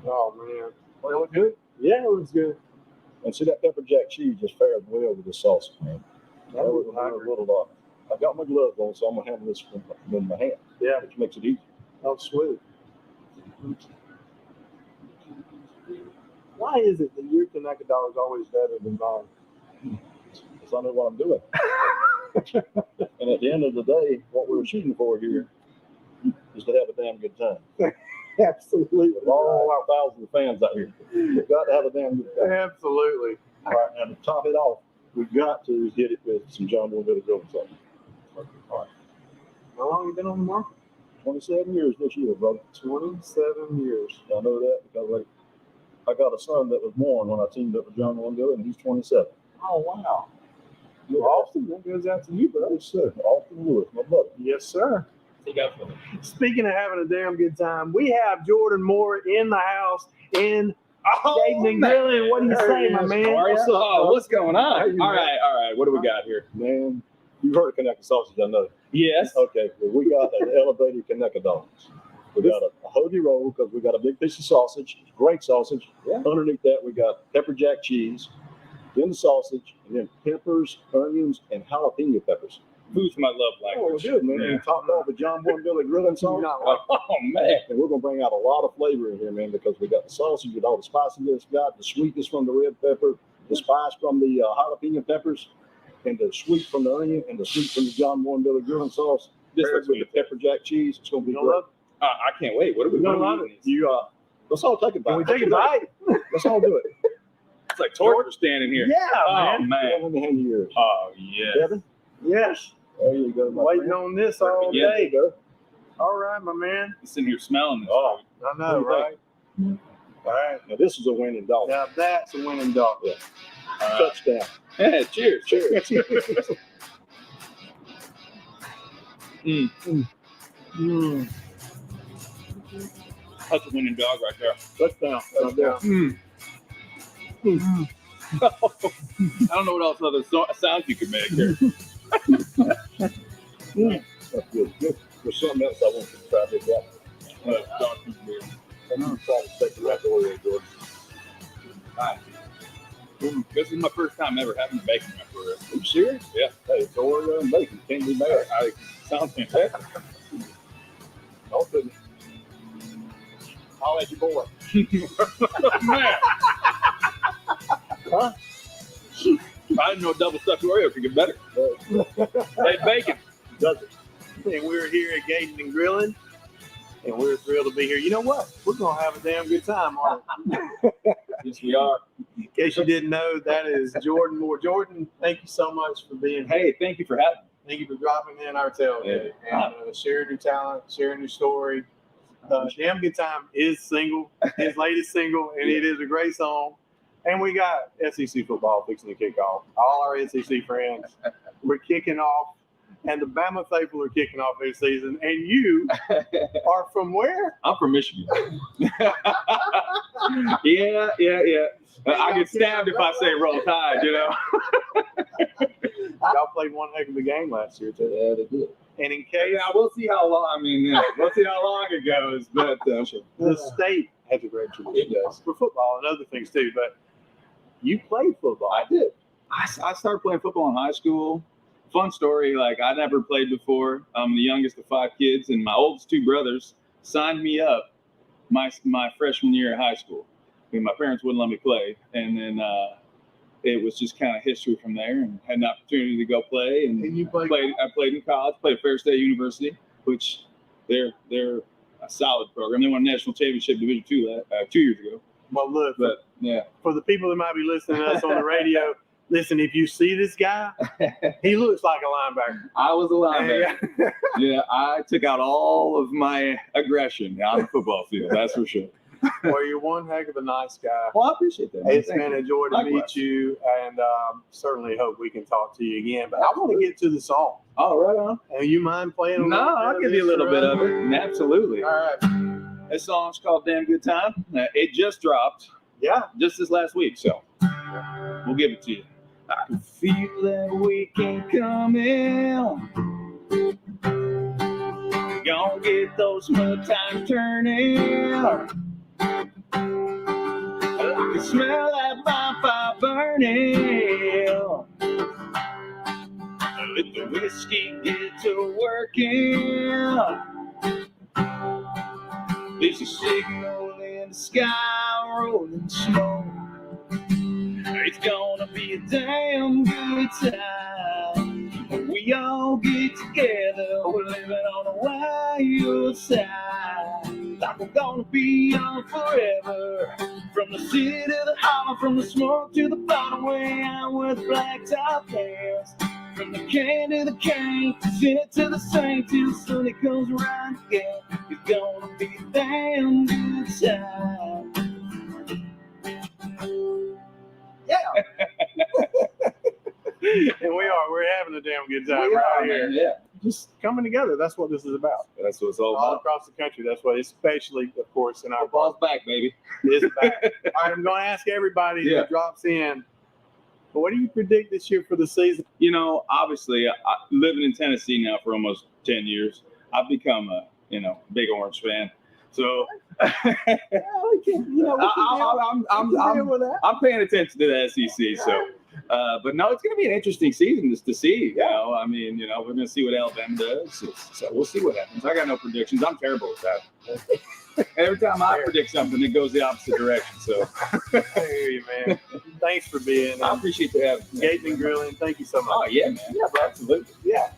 Oh, man. Well, it look good? Yeah, it looks good. And see that pepper jack cheese just fared well with the sausage, man. That was a little I've got my gloves on, so I'm going to handle this with my hand. Yeah. Which makes it easy. Oh, sweet. Why is it that your connected dog is always better than mine? Because I know what I'm doing. And at the end of the day, what we're shooting for here is to have a damn good time. Absolutely. All our thousands of fans out here. We've got to have a damn good time. Absolutely. All right, and to top it off, we've got to hit it with some John Boy Billy Grill sauce. All right. How long have you been on the market? 27 years this year, brother. 27 years. I know that because I got a son that was born when I teamed up with John Boy Billy, and he's 27. Oh, wow. Well, Austin, that goes out to you, brother. Yes, sir. Austin Lewis, my brother. Yes, sir. Speaking of having a damn good time, we have Jordan Moore in the house in Skating and Grilling. What do you say, my man? What's going on? All right. What do we got here? Man, you've heard of Kaneka sausage, I know. Yes. Okay, well, we got an elevated Kaneka dogs. We got a hoagie roll because we got a big piece of sausage, great sausage. Yeah. Underneath that, we got pepper jack cheese, then the sausage, and then peppers, onions, and jalapeno peppers. Food's my love language. Oh, good, man. And topped off with John Boy Billy grilling sauce. Oh, man. And we're going to bring out a lot of flavor in here, man, because we got the sausage with all the spiciness, got the sweetness from the red pepper, the spice from the jalapeno peppers, and the sweet from the onion, and the sweet from the John Boy Billy grilling sauce. Paired with the pepper jack cheese. It's going to be great. I can't wait. What are we doing? Let's all take a bite. Can we take a bite? Let's all do it. It's like torture standing here. Yeah, man. Let me hand you yours. Oh, yes. Devin? Yes. There you go. Waiting on this all Yeah. day. All right, my man. I'm sitting here smelling this. Oh, I know, right? All right. Now, this is a winning dog. Now, that's a winning dog. Yeah. Touchdown. Yeah, cheers. Cheers. That's a winning dog right there. Touchdown. Right there. I don't know what else other sounds you could make here. That's good. There's something else I want you to try this out. I'm going to try to take the rest of the Jordan. Nice. This is my first time ever having a bacon in my career. Are you serious? Yeah. Hey, it's Oreo and bacon. Can't be bad. Sounds fantastic. Don't do it. I'll let you boy. Man. Huh? I didn't know double stuffed Oreo could get better. Hey, bacon. Does it? And we're here at Gating and Grilling, and we're thrilled to be here. You know what? We're going to have a damn good time, aren't we? Yes, we are. In case you didn't know, that is Jordan Moore. Jordan, thank you so much for being here. Hey, thank you for having me. Thank you for dropping in our tailgate and sharing your talent, sharing your story. Damn Good Time is single, his latest single, and it is a great song. And we got SEC football fixing to kick off. All our SEC friends, we're kicking off, and the Bama faithful are kicking off their season. And you are from where? I'm from Michigan. Yeah. I get stabbed if I say Roll Tide, you know. Y'all played one heck of a game last year, too. Yeah, they did. And in case we'll see how long. We'll see how long it goes. But the state has a great tradition for football and other things too. But you played football. I did. I started playing football in high school. Fun story. Like, I never played before. I'm the youngest of 5 kids, and my oldest 2 brothers signed me up my freshman year of high school. I mean, my parents wouldn't let me play, and then it was just kind of history from there. And had an opportunity to go play. And you played? I played in college. Played at Fair State University, which they're a solid program. They won a national championship Division II 2 years ago. Well, look, but yeah, for the people that might be listening to us on the radio, listen, if you see this guy, he looks like a linebacker. I was a linebacker. Yeah, I took out all of my aggression on the football field. That's for sure. Well, you're one heck of a nice guy. Well, I appreciate that. It's been a joy to meet you, and certainly hope we can talk to you again. But I want to get to the song. Oh, right on. And you mind playing? No, I'll give you a little bit of it. Absolutely. All right. This song's called "Damn Good Time." It just dropped. Yeah. Just this last week, so we'll give it to you. I can feel that weekend coming. Gonna get those good times turning. I can smell that bonfire burning. Let the whiskey get to working. There's a signal in the sky, rolling slow. It's gonna be a damn good time when we all get together. We're living on the wild side. I can gonna be young forever. From the city to the hollow, from the smoke to the bottom, way out with black top pants. From the can to the cane, sit to the saint, till the sun it comes around again. It's gonna be a damn good time. Yeah. And we're having a damn good time We right are, here. man, yeah. Just coming together. That's what this is about. That's what it's all All about. across the country. That's what, especially, of course, in our Football's back, baby. It's back. All right, I'm going to ask everybody Yeah. that drops in, but what do you predict this year for the season? You know, obviously, living in Tennessee now for almost 10 years, I've become a, big Orange fan. So I'm paying attention to the SEC. So, but no, it's going to be an interesting season just to see. I mean, we're going to see what Alabama does. So we'll see what happens. I got no predictions. I'm terrible with that. Every time I predict something, it goes the opposite direction. So, I hear you, man. Thanks for being. I appreciate you having me. Gaten and Grilling. Thank you so much. Oh yeah, man. Yeah, absolutely. Yeah.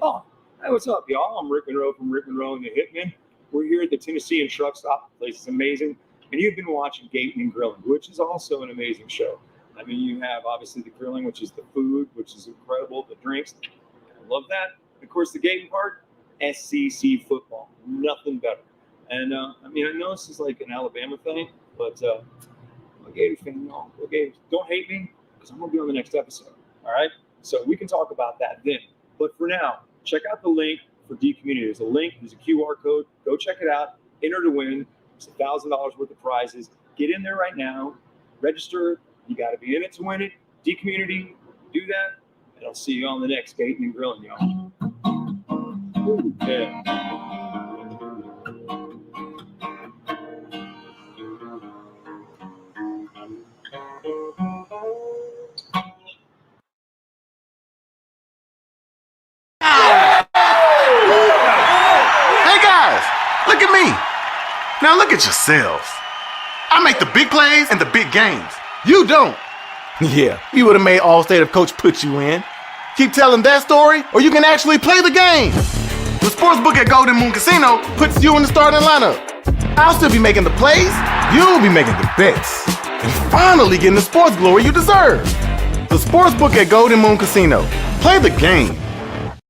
Oh, hey, what's up, y'all? I'm Rick Monroe from Rick Monroe and the Hitmen. We're here at the Tennessee and Truck Stop. The place is amazing. And you've been watching Gaten and Grilling, which is also an amazing show. I mean, you have obviously the grilling, which is the food, which is incredible, the drinks. I love that. Of course, the Gaten part, SEC football. Nothing better. And, I know this is like an Alabama thing, but I'm a Gator fan, y'all. Go Gators. Don't hate me, because I'm going to be on the next episode. All right? So we can talk about that then. But for now, check out the link for D Community. There's a link. There's a QR code. Go check it out. Enter to win. It's $1,000 worth of prizes. Get in there right now. Register. You got to be in it to win it. D Community. Do that. And I'll see you on the next Gaten and Grilling, y'all. Yeah. Hey guys, look at me. Now look at yourselves. I make the big plays and the big games. You don't. Yeah, you would have made All-State if Coach put you in. Keep telling that story, or you can actually play the game. The sportsbook at Golden Moon Casino puts you in the starting lineup. I'll still be making the plays, you'll be making the bets, and finally getting the sports glory you deserve. The sportsbook at Golden Moon Casino. Play the game.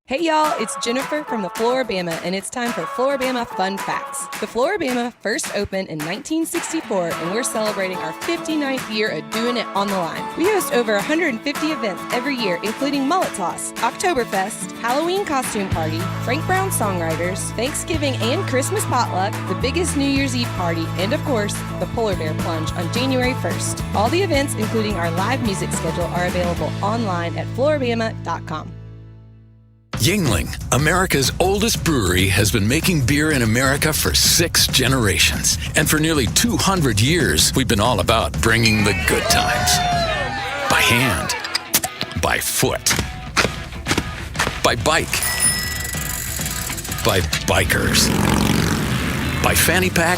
Hey y'all, it's Jennifer from the Floribama, and it's time for Floribama Fun Facts. The Floribama first opened in 1964, and we're celebrating our 59th year of doing it on the line. We host over 150 events every year, including Mullet Toss, Oktoberfest, Halloween Costume Party, Frank Brown Songwriters, Thanksgiving and Christmas Potluck, the biggest New Year's Eve party, and of course, the Polar Bear Plunge on January 1st. All the events, including our live music schedule, are available online at floribama.com. Yingling, America's oldest brewery, has been making beer in America for 6 generations. And for nearly 200 years, we've been all about bringing the good times. By hand, by foot, by bike, by bikers, by fanny pack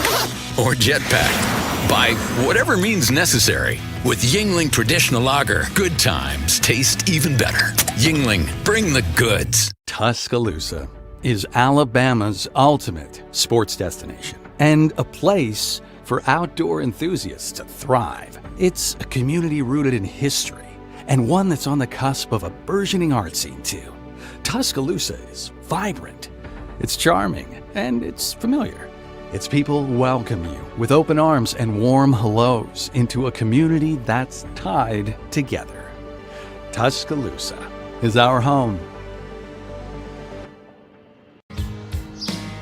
or jetpack, by whatever means necessary. With Yingling Traditional Lager, good times taste even better. Yingling, bring the goods. Tuscaloosa is Alabama's ultimate sports destination and a place for outdoor enthusiasts to thrive. It's a community rooted in history and one that's on the cusp of a burgeoning art scene too. Tuscaloosa is vibrant, it's charming, and it's familiar. Its people welcome you with open arms and warm hellos into a community that's tied together. Tuscaloosa is our home.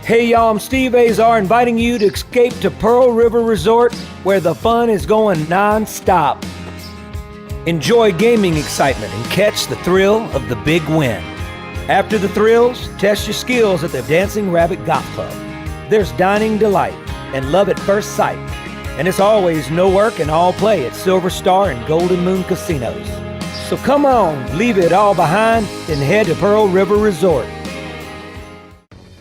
Hey y'all, I'm Steve Azar inviting you to escape to Pearl River Resort where the fun is going non-stop. Enjoy gaming excitement and catch the thrill of the big win. After the thrills, test your skills at the Dancing Rabbit Golf Club. There's dining delight and love at first sight. And it's always no work and all play at Silver Star and Golden Moon Casinos. So come on, leave it all behind and head to Pearl River Resort.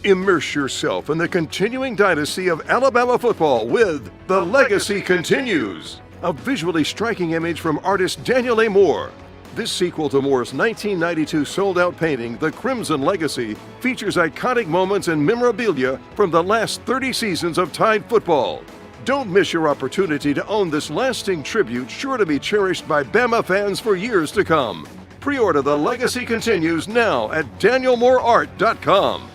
Immerse yourself in the continuing dynasty of Alabama football with The Legacy Continues. a visually striking image from artist Daniel A. Moore. This sequel to Moore's 1992 sold-out painting, The Crimson Legacy, features iconic moments and memorabilia from the last 30 seasons of Tide football. Don't miss your opportunity to own this lasting tribute sure to be cherished by Bama fans for years to come. Pre-order The Legacy Continues now at danielmooreart.com.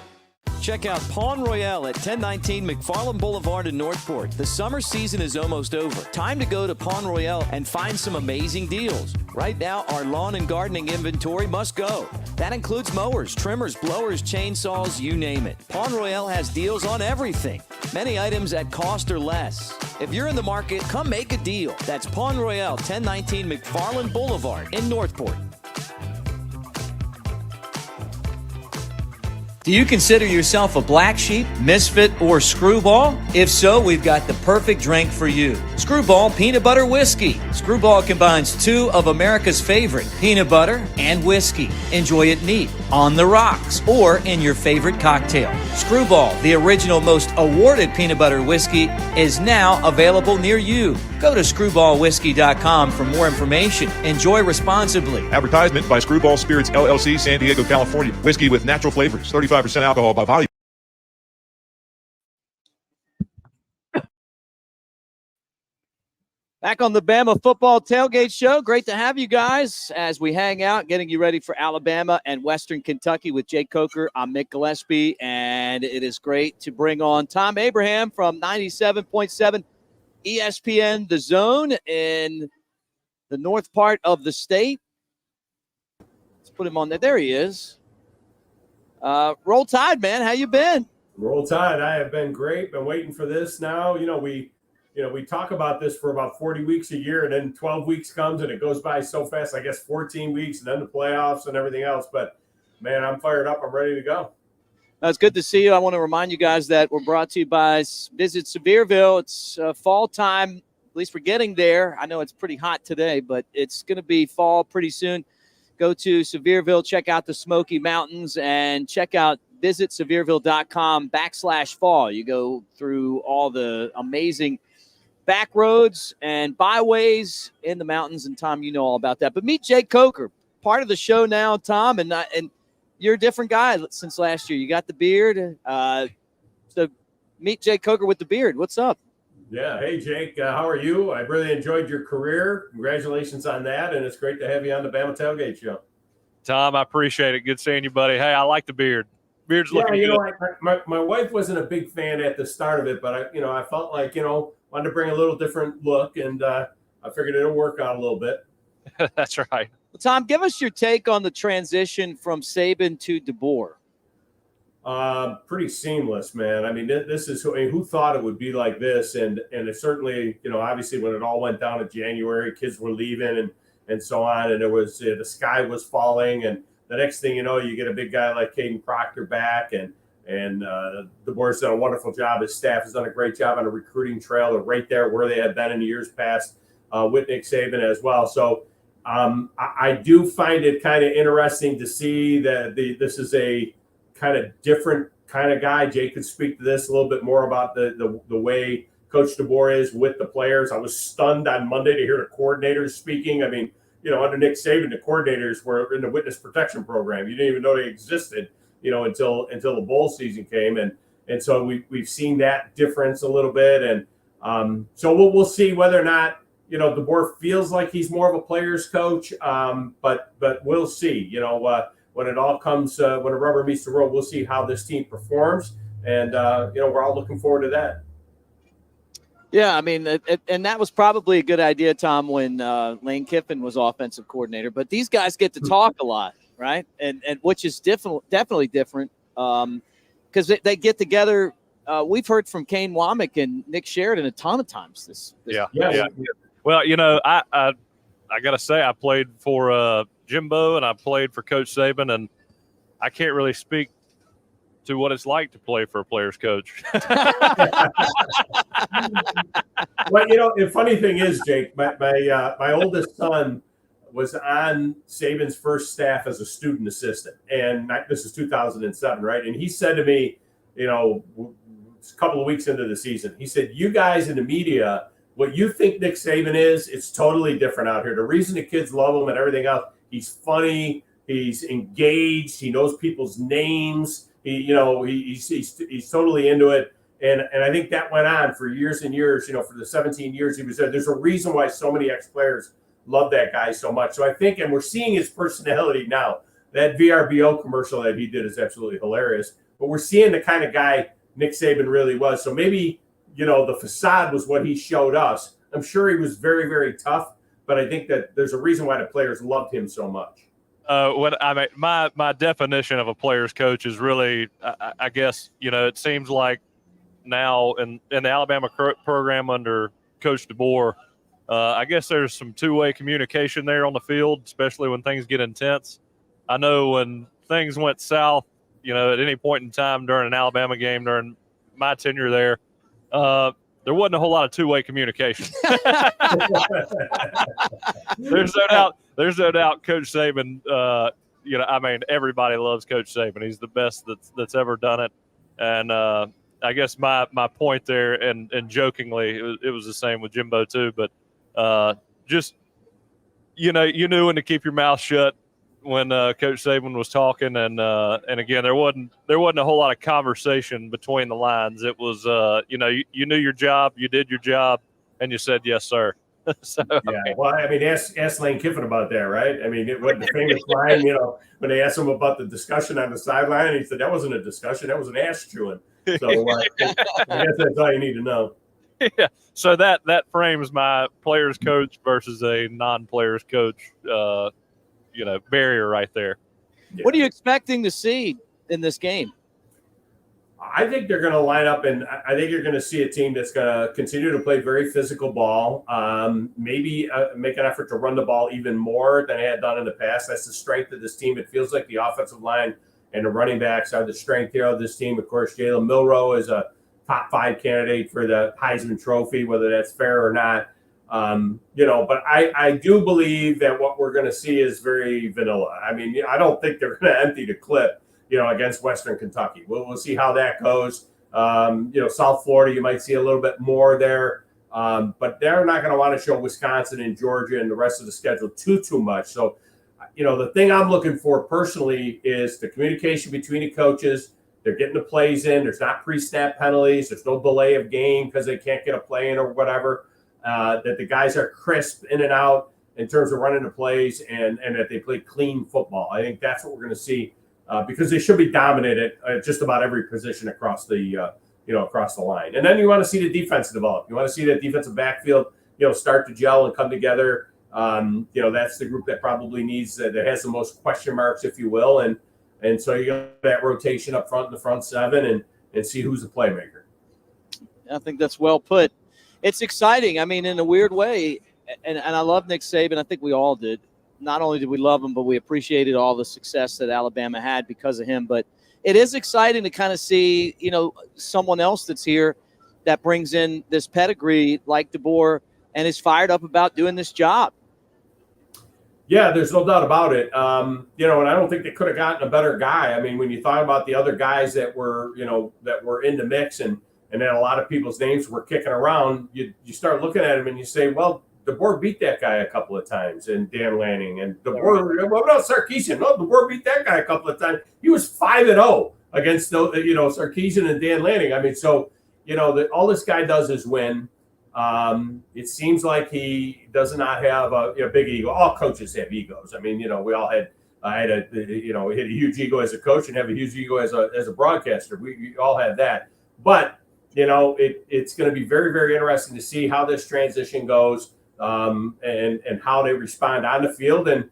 Check out Pawn Royale at 1019 McFarland Boulevard in Northport. The summer season is almost over. Time to go to Pawn Royale and find some amazing deals. Right now, our lawn and gardening inventory must go. That includes mowers, trimmers, blowers, chainsaws, you name it. Pawn Royale has deals on everything. Many items at cost or less. If you're in the market, come make a deal. That's Pawn Royale, 1019 McFarland Boulevard in Northport. Do you consider yourself a black sheep, misfit, or screwball? If so, we've got the perfect drink for you. Screwball Peanut Butter Whiskey. Screwball combines two of America's favorite, peanut butter and whiskey. Enjoy it neat, on the rocks, or in your favorite cocktail. Screwball, the original most awarded peanut butter whiskey, is now available near you. Go to screwballwhiskey.com for more information. Enjoy responsibly. Advertisement by Screwball Spirits, LLC, San Diego, California. Whiskey with natural flavors, 35% alcohol by volume. Back on the Bama Football Tailgate Show. Great to have you guys as we hang out, getting you ready for Alabama and Western Kentucky with Jake Coker. I'm Mick Gillispie, and it is great to bring on Thom Abraham from 97.7 ESPN the Zone in the north part of the state. Let's put him on there. There he is. Roll Tide, man. How you been? Roll Tide. I have been great. Been waiting for this now. We talk about this for about 40 weeks a year, and then 12 weeks comes, and it goes by so fast. I guess 14 weeks, and then the playoffs and everything else. But, man, I'm fired up. I'm ready to go. It's good to see you. I want to remind you guys that we're brought to you by Visit Sevierville. It's fall time. At least we're getting there. I know it's pretty hot today, but it's going to be fall pretty soon. Go to Sevierville, check out the Smoky Mountains, and check out visitsevierville.com/fall. You go through all the amazing back roads and byways in the mountains, and Thom, you know all about that. But meet Jake Coker, part of the show now, Thom, and you're a different guy since last year. You got the beard. So meet Jake Coker with the beard. What's up? Yeah. Hey, Jake. How are you? I really enjoyed your career. Congratulations on that, and it's great to have you on the Bama Tailgate Show. Thom, I appreciate it. Good seeing you, buddy. Hey, I like the beard. Beard's looking good. My wife wasn't a big fan at the start of it, but I felt like, wanted to bring a little different look, and I figured it'll work out a little bit. That's right. Well, Thom, give us your take on the transition from Saban to DeBoer. Pretty seamless, man. I mean, this is who thought it would be like this, and it certainly, obviously when it all went down in January, kids were leaving and so on, and it was the sky was falling, and the next thing you know, you get a big guy like Caden Proctor back, and DeBoer's done a wonderful job. His staff has done a great job on a recruiting trail. They're right there where they had been in the years past with Nick Saban as well. So I do find it kind of interesting to see that this is a kind of different kind of guy. Jake could speak to this a little bit more about the way Coach DeBoer is with the players. I was stunned on Monday to hear the coordinators speaking. I mean, under Nick Saban, the coordinators were in the witness protection program. You didn't even know they existed, until the bowl season came. And so we've seen that difference a little bit. And so we'll see whether or not, DeBoer feels like he's more of a player's coach. But we'll see, when it all comes, when the rubber meets the road, we'll see how this team performs. And, we're all looking forward to that. Yeah, I mean, and that was probably a good idea, Thom, when Lane Kiffin was offensive coordinator. But these guys get to talk a lot, right? And which is definitely different because they get together. We've heard from Kane Womack and Nick Sheridan a ton of times. This yeah. Well, I got to say I played for Jimbo and I played for Coach Saban, and I can't really speak to what it's like to play for a player's coach. Well, the funny thing is, Jake, my oldest son was on Saban's first staff as a student assistant, and this is 2007, right? And he said to me, a couple of weeks into the season, he said, "You guys in the media what you think Nick Saban is, it's totally different out here. The reason the kids love him and everything else, he's funny, he's engaged, he knows people's names, he's totally into it. And I think that went on for years and years, for the 17 years he was there. There's a reason why so many ex-players love that guy so much. So I think, and we're seeing his personality now. That VRBO commercial that he did is absolutely hilarious. But we're seeing the kind of guy Nick Saban really was. So maybe, the facade was what he showed us. I'm sure he was very, very tough, but I think that there's a reason why the players loved him so much. My definition of a player's coach is really, I guess, it seems like now in the Alabama program under Coach DeBoer, I guess there's some two-way communication there on the field, especially when things get intense. I know when things went south, at any point in time during an Alabama game during my tenure there, there wasn't a whole lot of two-way communication. There's no doubt Coach Saban, everybody loves Coach Saban. He's the best that's ever done it. And I guess my point there, and jokingly, it was the same with Jimbo too, but just, you knew when to keep your mouth shut when Coach Saban was talking, and again, there wasn't a whole lot of conversation between the lines. It was, you knew your job, you did your job, and you said yes, sir. So, yeah, well, ask Lane Kiffin about that, right? It was the famous line, when they asked him about the discussion on the sideline, he said that wasn't a discussion, that was an ass chewing. So I guess that's all you need to know. Yeah. So that frames my players coach versus a non-players coach, barrier right there. Yeah. What are you expecting to see in this game? I think they're going to line up, and I think you're going to see a team that's going to continue to play very physical ball, maybe make an effort to run the ball even more than they had done in the past. That's the strength of this team. It feels like the offensive line and the running backs are the strength here of this team. Of course, Jalen Milroe is a top 5 candidate for the Heisman Trophy, whether that's fair or not. But I do believe that what we're going to see is very vanilla. I don't think they're going to empty the clip, against Western Kentucky. We'll see how that goes. South Florida, you might see a little bit more there. But they're not going to want to show Wisconsin and Georgia and the rest of the schedule too much. So, the thing I'm looking for personally is the communication between the coaches. They're getting the plays in. There's not pre-snap penalties. There's no delay of game because they can't get a play in or whatever. That the guys are crisp in and out in terms of running the plays and that they play clean football. I think that's what we're going to see because they should be dominated at just about every position across the line. And then you want to see the defense develop. You want to see that defensive backfield, start to gel and come together. That's the group that probably needs that has the most question marks, if you will. And so you got that rotation up front in the front seven and see who's the playmaker. I think that's well put. It's exciting. In a weird way, and I love Nick Saban. I think we all did. Not only did we love him, but we appreciated all the success that Alabama had because of him. But it is exciting to kind of see, someone else that's here that brings in this pedigree like DeBoer and is fired up about doing this job. Yeah, there's no doubt about it. And I don't think they could have gotten a better guy. When you thought about the other guys that were in the mix and then a lot of people's names were kicking around, you start looking at him and you say, well, DeBoer beat that guy a couple of times, and Dan Lanning, and DeBoer, what about Sarkisian? No, DeBoer beat that guy a couple of times. He was 5-0 against Sarkisian and Dan Lanning. All this guy does is win. It seems like he does not have a big ego. All coaches have egos. We all had a huge ego as a coach and have a huge ego as a broadcaster. We all had that, but it's going to be very, very interesting to see how this transition goes. And how they respond on the field. And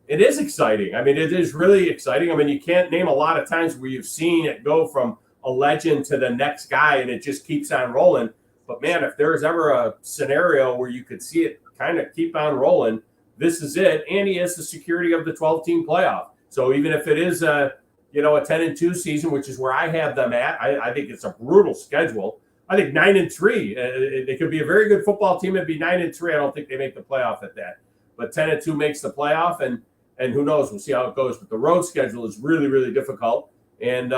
it is exciting. It is really exciting. You can't name a lot of times where you've seen it go from a legend to the next guy and it just keeps on rolling. But man, if there's ever a scenario where you could see it kind of keep on rolling, this is it. And he has the security of the 12-team playoff. So even if it is a 10-2 season, which is where I have them at, I think it's a brutal schedule. I think 9-3. They could be a very good football team and be 9-3. I don't think they make the playoff at that. But 10-2 makes the playoff, and who knows? We'll see how it goes. But the road schedule is really, really difficult. And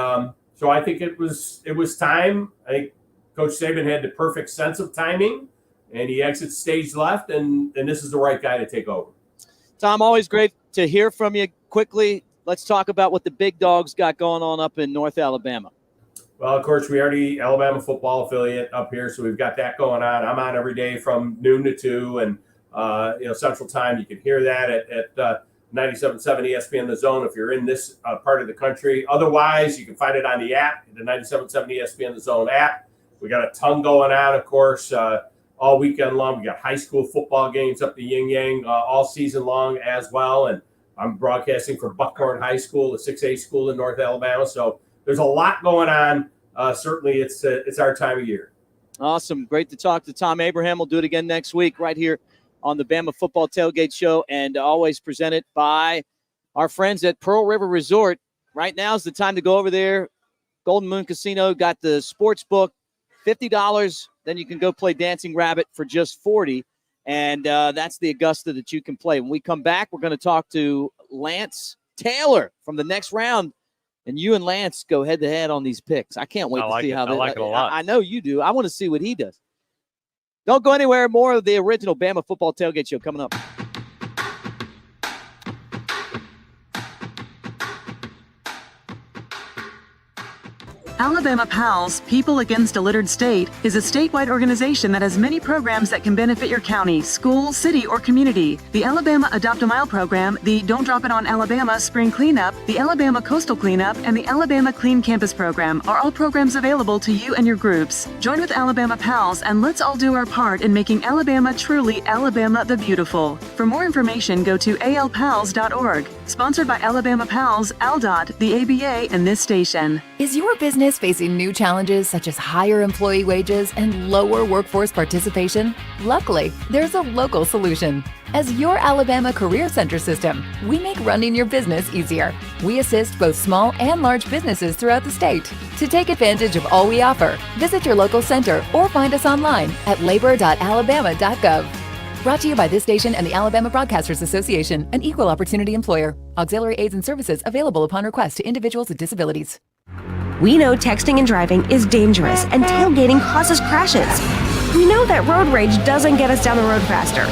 so I think it was time. I think Coach Saban had the perfect sense of timing. and he exits stage left, and this is the right guy to take over. Thom, always great to hear from you. Quickly, let's talk about what the big dogs got going on up in North Alabama. Well, of course, we are the Alabama football affiliate up here, so we've got that going on. I'm on every day from noon to 2, and Central Time. You can hear that at 97.7 ESPN the Zone if you're in this part of the country. Otherwise, you can find it on the app, the 97.7 ESPN the Zone app. We got a ton going on, of course, all weekend long. We got high school football games up the Yin Yang all season long as well, and I'm broadcasting for Buckhorn High School, the 6A school in North Alabama. So there's a lot going on. Certainly, it's our time of year. Awesome. Great to talk to Thom Abraham. We'll do it again next week right here on the Bama Football Tailgate Show, and always presented by our friends at Pearl River Resort. Right now is the time to go over there. Golden Moon Casino got the sports book, $50. Then you can go play Dancing Rabbit for just $40. And that's the Augusta that you can play. When we come back, we're going to talk to Lance Taylor from the next round. And you and Lance go head-to-head on these picks. I can't wait to see how they – I like it a lot. I know you do. I want to see what he does. Don't go anywhere. More of the original Bama Football Tailgate Show coming up. Alabama PALS, People Against a Littered State, is a statewide organization that has many programs that can benefit your county, school, city, or community. The Alabama Adopt a Mile program, the Don't Drop It on Alabama Spring Cleanup, the Alabama Coastal Cleanup, and the Alabama Clean Campus program are all programs available to you and your groups. Join with Alabama PALS and let's all do our part in making Alabama truly Alabama the Beautiful. For more information, go to alpals.org. Sponsored by Alabama PALS, ALDOT, the ABA, and this station. Is your business facing new challenges such as higher employee wages and lower workforce participation? Luckily, there's a local solution. As your Alabama Career Center system, we make running your business easier. We assist both small and large businesses throughout the state. To take advantage of all we offer, visit your local center or find us online at labor.alabama.gov. Brought to you by this station and the Alabama Broadcasters Association, an equal opportunity employer. Auxiliary aids and services available upon request to individuals with disabilities. We know texting and driving is dangerous and tailgating causes crashes. We know that road rage doesn't get us down the road faster.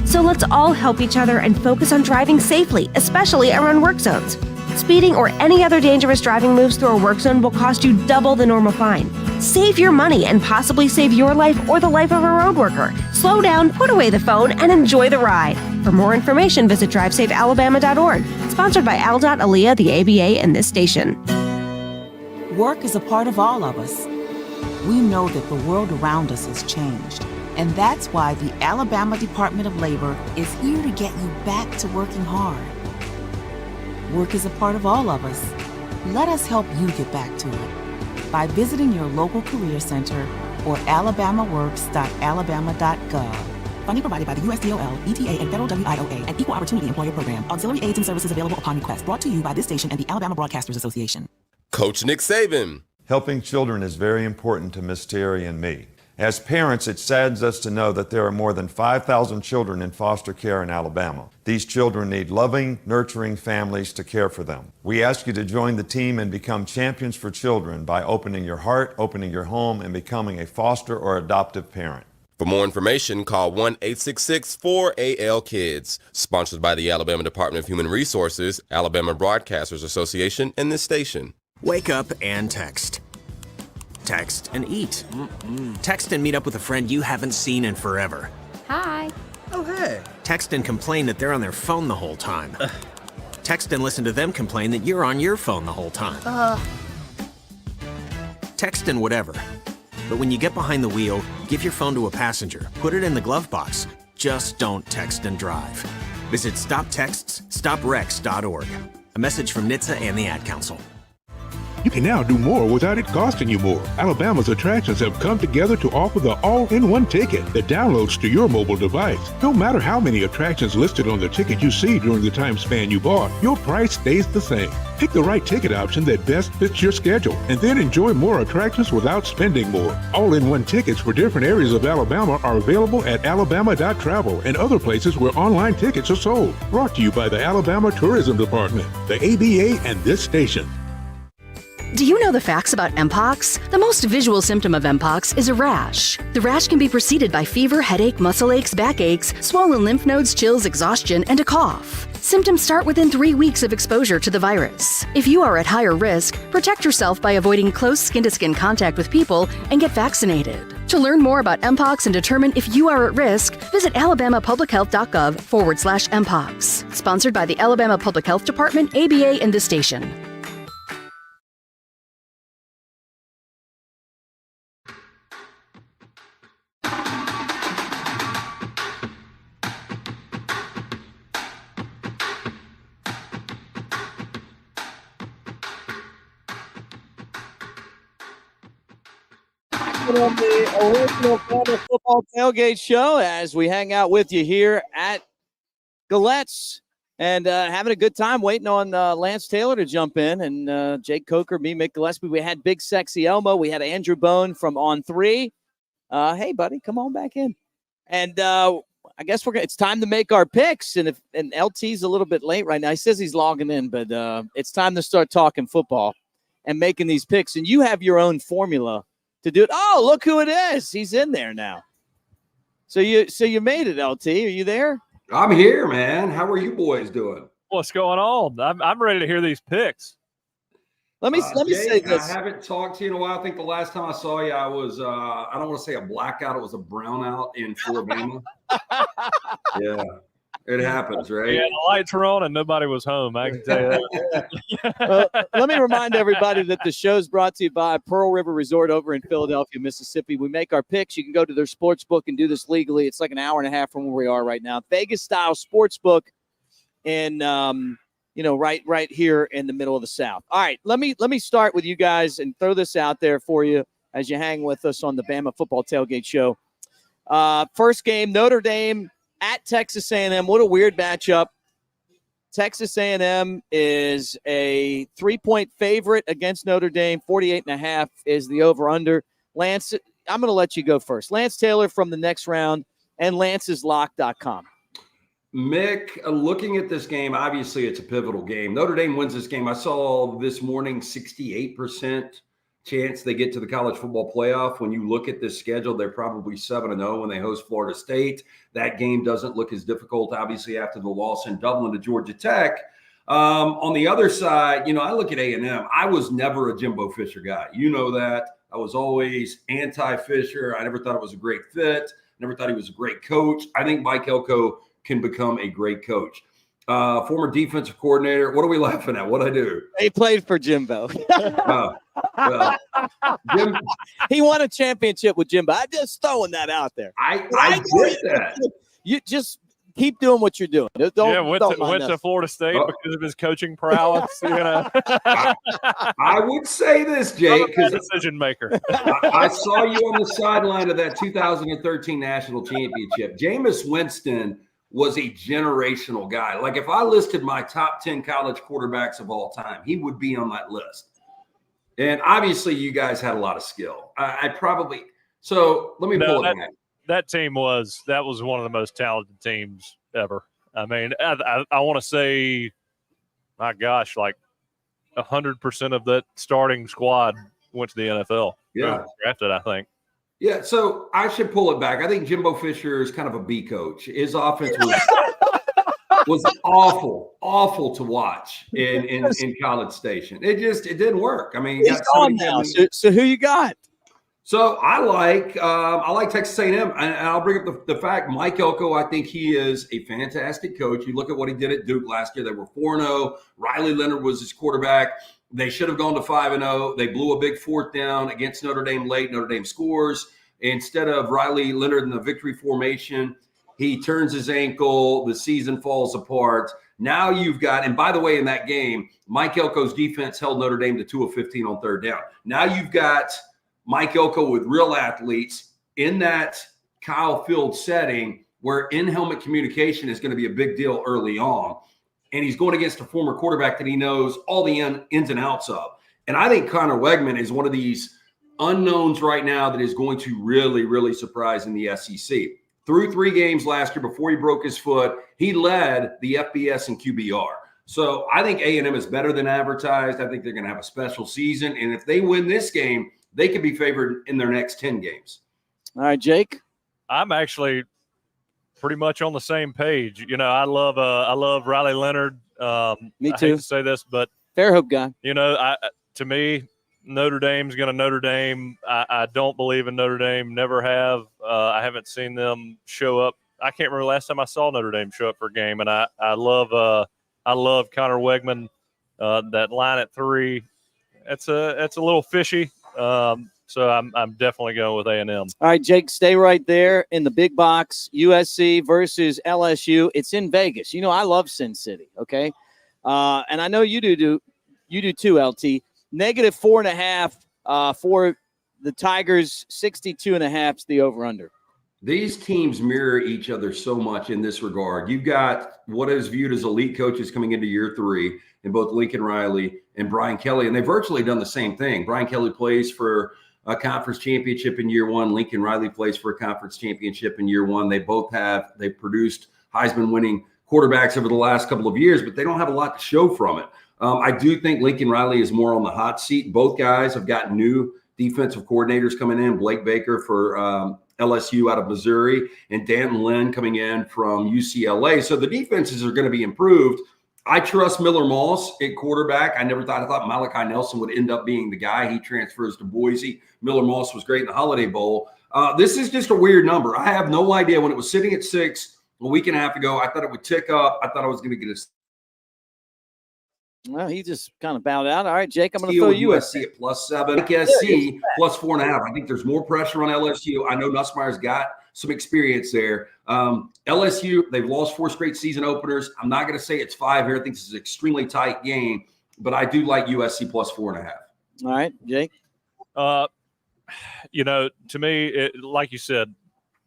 So let's all help each other and focus on driving safely, especially around work zones. Speeding or any other dangerous driving moves through a work zone will cost you double the normal fine. Save your money and possibly save your life or the life of a road worker. Slow down, put away the phone, and enjoy the ride. For more information, visit drivesafealabama.org. Sponsored by ALDOT, ALEA, the ABA, and this station. Work is a part of all of us. We know that the world around us has changed, and that's why the Alabama Department of Labor is here to get you back to working hard. Work is a part of all of us. Let us help you get back to it by visiting your local career center or alabamaworks.alabama.gov. Funding provided by the USDOL, ETA, and Federal WIOA, and Equal Opportunity Employer Program. Auxiliary aids and services available upon request. Brought to you by this station and the Alabama Broadcasters Association. Coach Nick Saban. Helping children is very important to Miss Terry and me. As parents, it saddens us to know that there are more than 5,000 children in foster care in Alabama. These children need loving, nurturing families to care for them. We ask you to join the team and become champions for children by opening your heart, opening your home, and becoming a foster or adoptive parent. For more information, call 1-866-4AL-KIDS. Sponsored by the Alabama Department of Human Resources, Alabama Broadcasters Association, and this station. Wake up and text. Text and eat. Text and meet up with a friend you haven't seen in forever. Hi. Oh, hey. Text and complain that they're on their phone the whole time. Text and listen to them complain that you're on your phone the whole time. Text and whatever. But when you get behind the wheel, give your phone to a passenger. Put it in the glove box. Just don't text and drive. Visit StopTextsStopWrecks.org. A message from NHTSA and the Ad Council. You can now do more without it costing you more. Alabama's attractions have come together to offer the all-in-one ticket that downloads to your mobile device. No matter how many attractions listed on the ticket you see during the time span you bought, your price stays the same. Pick the right ticket option that best fits your schedule, and then enjoy more attractions without spending more. All-in-one tickets for different areas of Alabama are available at alabama.travel and other places where online tickets are sold. Brought to you by the Alabama Tourism Department, the ABA, and this station. Do you know the facts about Mpox? The most visual symptom of Mpox is a rash. The rash can be preceded by fever, headache, muscle aches, backaches, swollen lymph nodes, chills, exhaustion, and a cough. Symptoms start within 3 weeks of exposure to the virus. If you are at higher risk, protect yourself by avoiding close skin-to-skin contact with people and get vaccinated. To learn more about Mpox and determine if you are at risk, visit alabamapublichealth.gov/Mpox. Sponsored by the Alabama Public Health Department, ABA, and this station. On the original Bama Football Tailgate Show as we hang out with you here at Galette's and having a good time waiting on Lance Taylor to jump in and Jake Coker, me, Mick Gillispie. We had Big Sexy Elmo. We had Andrew Bone from On3. Hey, buddy, come on back in. And I guess it's time to make our picks. And LT's a little bit late right now. He says he's logging in, but it's time to start talking football and making these picks. And you have your own formula to do it. Oh, look who it is. He's in there now. So you made it, LT. Are you there? I'm here, man. How are you boys doing? What's going on? I'm ready to hear these picks. Let me say this. I haven't talked to you in a while. I think the last time I saw you, I was I don't want to say a blackout. It was a brownout in Florida. Yeah. It happens, right? Yeah, the lights were on and nobody was home. I can tell you that. Let me remind everybody that the show is brought to you by Pearl River Resort over in Philadelphia, Mississippi. We make our picks. You can go to their sports book and do this legally. It's like an hour and a half from where we are right now. Vegas-style sports book in, right here in the middle of the South. All right, let me start with you guys and throw this out there for you as you hang with us on the Bama Football Tailgate Show. First game, Notre Dame at Texas A&M. What a weird matchup. Texas A&M is a 3-point favorite against Notre Dame. 48.5 is the over-under. Lance, I'm going to let you go first. Lance Taylor from the next round and lanceslock.com. Mick, looking at this game, obviously it's a pivotal game. Notre Dame wins this game. I saw this morning 68% chance they get to the college football playoff. When you look at this schedule, they're probably 7-0 when they host Florida State. That game doesn't look as difficult, obviously, after the loss in Dublin to Georgia Tech. On the other side, I look at A&M. I was never a Jimbo Fisher guy. You know that. I was always anti-Fisher. I never thought it was a great fit. Never thought he was a great coach. I think Mike Elko can become a great coach. Former defensive coordinator. What are we laughing at? What'd I do? He played for Jimbo. Well, he won a championship with Jimbo. I'm just throwing that out there. I get that. You just keep doing what you're doing. Went to Florida State because of his coaching prowess. I would say this, Jake, because decision maker. I saw you on the sideline of that 2013 national championship. Jameis Winston was a generational guy. Like if I listed my top 10 college quarterbacks of all time, he would be on that list. And obviously you guys had a lot of skill. So let me pull it back. That team was one of the most talented teams ever. I mean, I want to say, my gosh, like 100% of that starting squad went to the NFL. Yeah. Drafted, I think. Yeah, so I should pull it back. I think Jimbo Fisher is kind of a B coach. His offense was awful to watch in College Station. It didn't work. I mean, he's gone now. So who you got? So I like Texas A&M, and I'll bring up the fact Mike Elko. I think he is a fantastic coach. You look at what he did at Duke last year; they were 4-0. Riley Leonard was his quarterback. They should have gone to 5-0. They blew a big fourth down against Notre Dame late. Notre Dame scores. Instead of Riley Leonard in the victory formation, he turns his ankle. The season falls apart. Now you've got, and by the way, in that game, Mike Elko's defense held Notre Dame to 2 of 15 on third down. Now you've got Mike Elko with real athletes in that Kyle Field setting where in-helmet communication is going to be a big deal early on. And he's going against a former quarterback that he knows all the ins and outs of. And I think Connor Wegman is one of these unknowns right now that is going to really, really surprise in the SEC. Through 3 games last year before he broke his foot, he led the FBS and QBR. So I think A&M is better than advertised. I think they're going to have a special season. And if they win this game, they could be favored in their next 10 games. All right, Jake. I'm actually pretty much on the same page. You know, I love Riley Leonard. Me too. I hate to say this, but Fairhope guy. You know, to me, Notre Dame's going to Notre Dame. I don't believe in Notre Dame. Never have. I haven't seen them show up. I can't remember the last time I saw Notre Dame show up for a game. And I love Connor Wegman. That line at 3. It's a little fishy. So I'm definitely going with A&M. All right, Jake, stay right there in the big box. USC versus LSU. It's in Vegas. You know, I love Sin City. Okay, and I know you do too, LT. -4.5 for the Tigers. 62.5 is the over/under. These teams mirror each other so much in this regard. You've got what is viewed as elite coaches coming into year 3 in both Lincoln Riley and Brian Kelly, and they've virtually done the same thing. Brian Kelly plays for a conference championship in year 1. Lincoln Riley plays for a conference championship in year 1. They've produced Heisman winning quarterbacks over the last couple of years, but they don't have a lot to show from it. I do think Lincoln Riley is more on the hot seat. Both guys have got new defensive coordinators coming in. Blake Baker for LSU out of Missouri and Danton Lynn coming in from UCLA. So the defenses are going to be improved. I trust Miller Moss at quarterback. I thought Malachi Nelson would end up being the guy. He transfers to Boise. Miller Moss was great in the Holiday Bowl. This is just a weird number. I have no idea. When it was sitting at 6 a week and a half ago, I thought it would tick up. I thought I was going to get a Well, he just kind of bowed out. All right, Jake, I'm going to throw you USC at +7. USC +4.5. I think there's more pressure on LSU. I know Nussmeier's got some experience there. LSU, they've lost 4 straight season openers. I'm not going to say it's 5 here. I think this is an extremely tight game, but I do like USC +4.5. All right, Jake. You know, to me, like you said,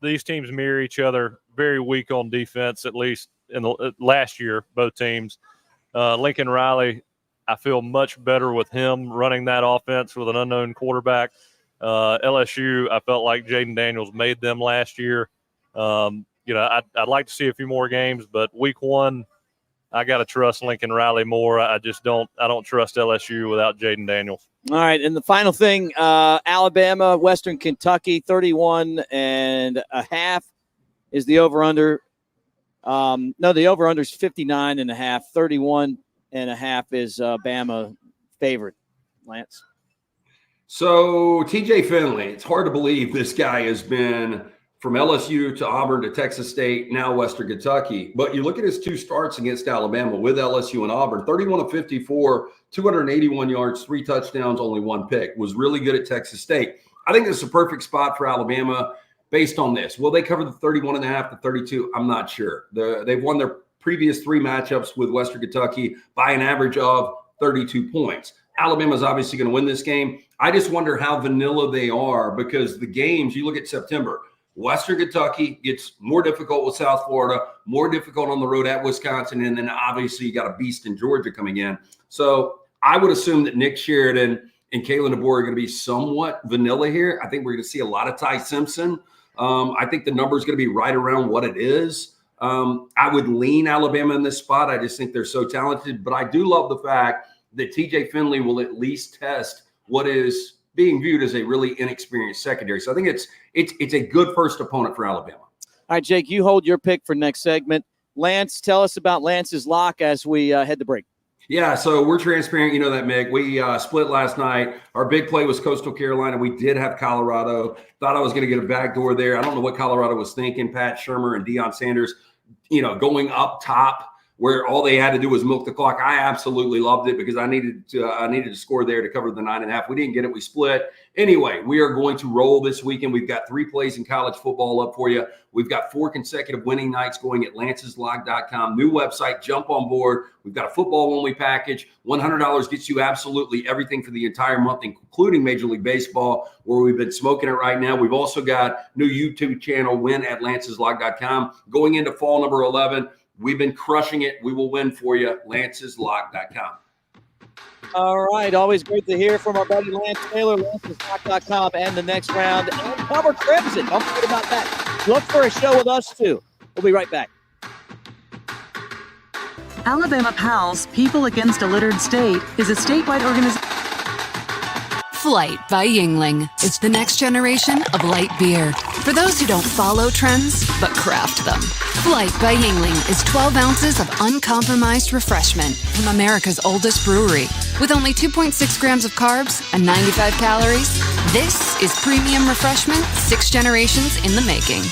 these teams mirror each other. Very weak on defense, at least in the last year, both teams. Lincoln Riley, I feel much better with him running that offense with an unknown quarterback. LSU, I felt like Jaden Daniels made them last year. You know, I'd like to see a few more games, but week 1, I got to trust Lincoln Riley more. I don't trust LSU without Jaden Daniels. All right, and the final thing, Alabama, Western Kentucky, 31.5 is the over-under. No, the over-under is 59.5. 31.5 is Bama favorite. Lance. So TJ Finley, it's hard to believe this guy has been from LSU to Auburn to Texas State, now Western Kentucky. But you look at his 2 starts against Alabama with LSU and Auburn, 31 of 54, 281 yards, 3 touchdowns, only 1 pick. Was really good at Texas State. I think this is a perfect spot for Alabama based on this. Will they cover the 31.5 to 32? I'm not sure. They've won their previous 3 matchups with Western Kentucky by an average of 32 points. Alabama's obviously going to win this game. I just wonder how vanilla they are because the games, you look at September, Western Kentucky gets more difficult with South Florida, more difficult on the road at Wisconsin, and then obviously you got a beast in Georgia coming in. So I would assume that Nick Sheridan and Kalen DeBoer are going to be somewhat vanilla here. I think we're going to see a lot of Ty Simpson. I think the number is going to be right around what it is. I would lean Alabama in this spot. I just think they're so talented. But I do love the fact that TJ Finley will at least test what is being viewed as a really inexperienced secondary. So I think it's a good first opponent for Alabama. All right, Jake, you hold your pick for next segment. Lance, tell us about Lance's lock as we head to break. Yeah, so we're transparent. You know that, Mick. We split last night. Our big play was Coastal Carolina. We did have Colorado. Thought I was going to get a backdoor there. I don't know what Colorado was thinking. Pat Shurmur and Deion Sanders, going up top where all they had to do was milk the clock. I absolutely loved it because I needed to score there to cover the 9.5. We didn't get it. We split. Anyway, we are going to roll this weekend. We've got 3 plays in college football up for you. We've got 4 consecutive winning nights going at lanceslog.com. New website. Jump on board. We've got a football only package. $100 gets you absolutely everything for the entire month, including Major League Baseball, where we've been smoking it right now. We've also got new YouTube channel, win at lanceslog.com. Going into fall number 11, we've been crushing it. We will win for you. lanceslog.com. All right. Always great to hear from our buddy Lance Taylor, lanceslog.com, and the next round. And cover Crimson. Don't forget about that. Look for a show with us, too. We'll be right back. Alabama PALS, People Against a Littered State, is a statewide organization. Flight by Yingling. It's the next generation of light beer. For those who don't follow trends, but craft them. Flight by Yingling is 12 ounces of uncompromised refreshment from America's oldest brewery. With only 2.6 grams of carbs and 95 calories, this is premium refreshment 6 generations in the making.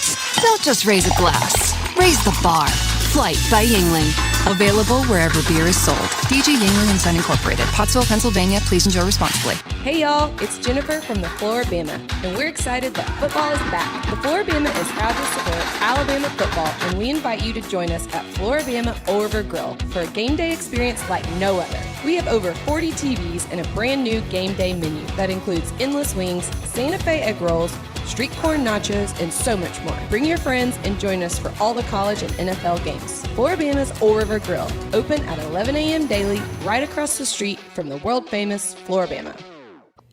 Don't just raise a glass, raise the bar. Flight by Yingling. Available wherever beer is sold. DG Yingling and Son Incorporated. Pottsville, Pennsylvania. Please enjoy responsibly. Hey y'all, it's Jennifer from the Floribama, and we're excited that football is back. The Floribama is proud to support Alabama football, and we invite you to join us at Floribama Over Grill for a game day experience like no other. We have over 40 TVs and a brand new game day menu that includes endless wings, Santa Fe egg rolls, street corn nachos, and so much more. Bring your friends and join us for all the college and NFL games. Floribama's Old River Grill, open at 11 a.m. daily, right across the street from the world-famous Floribama.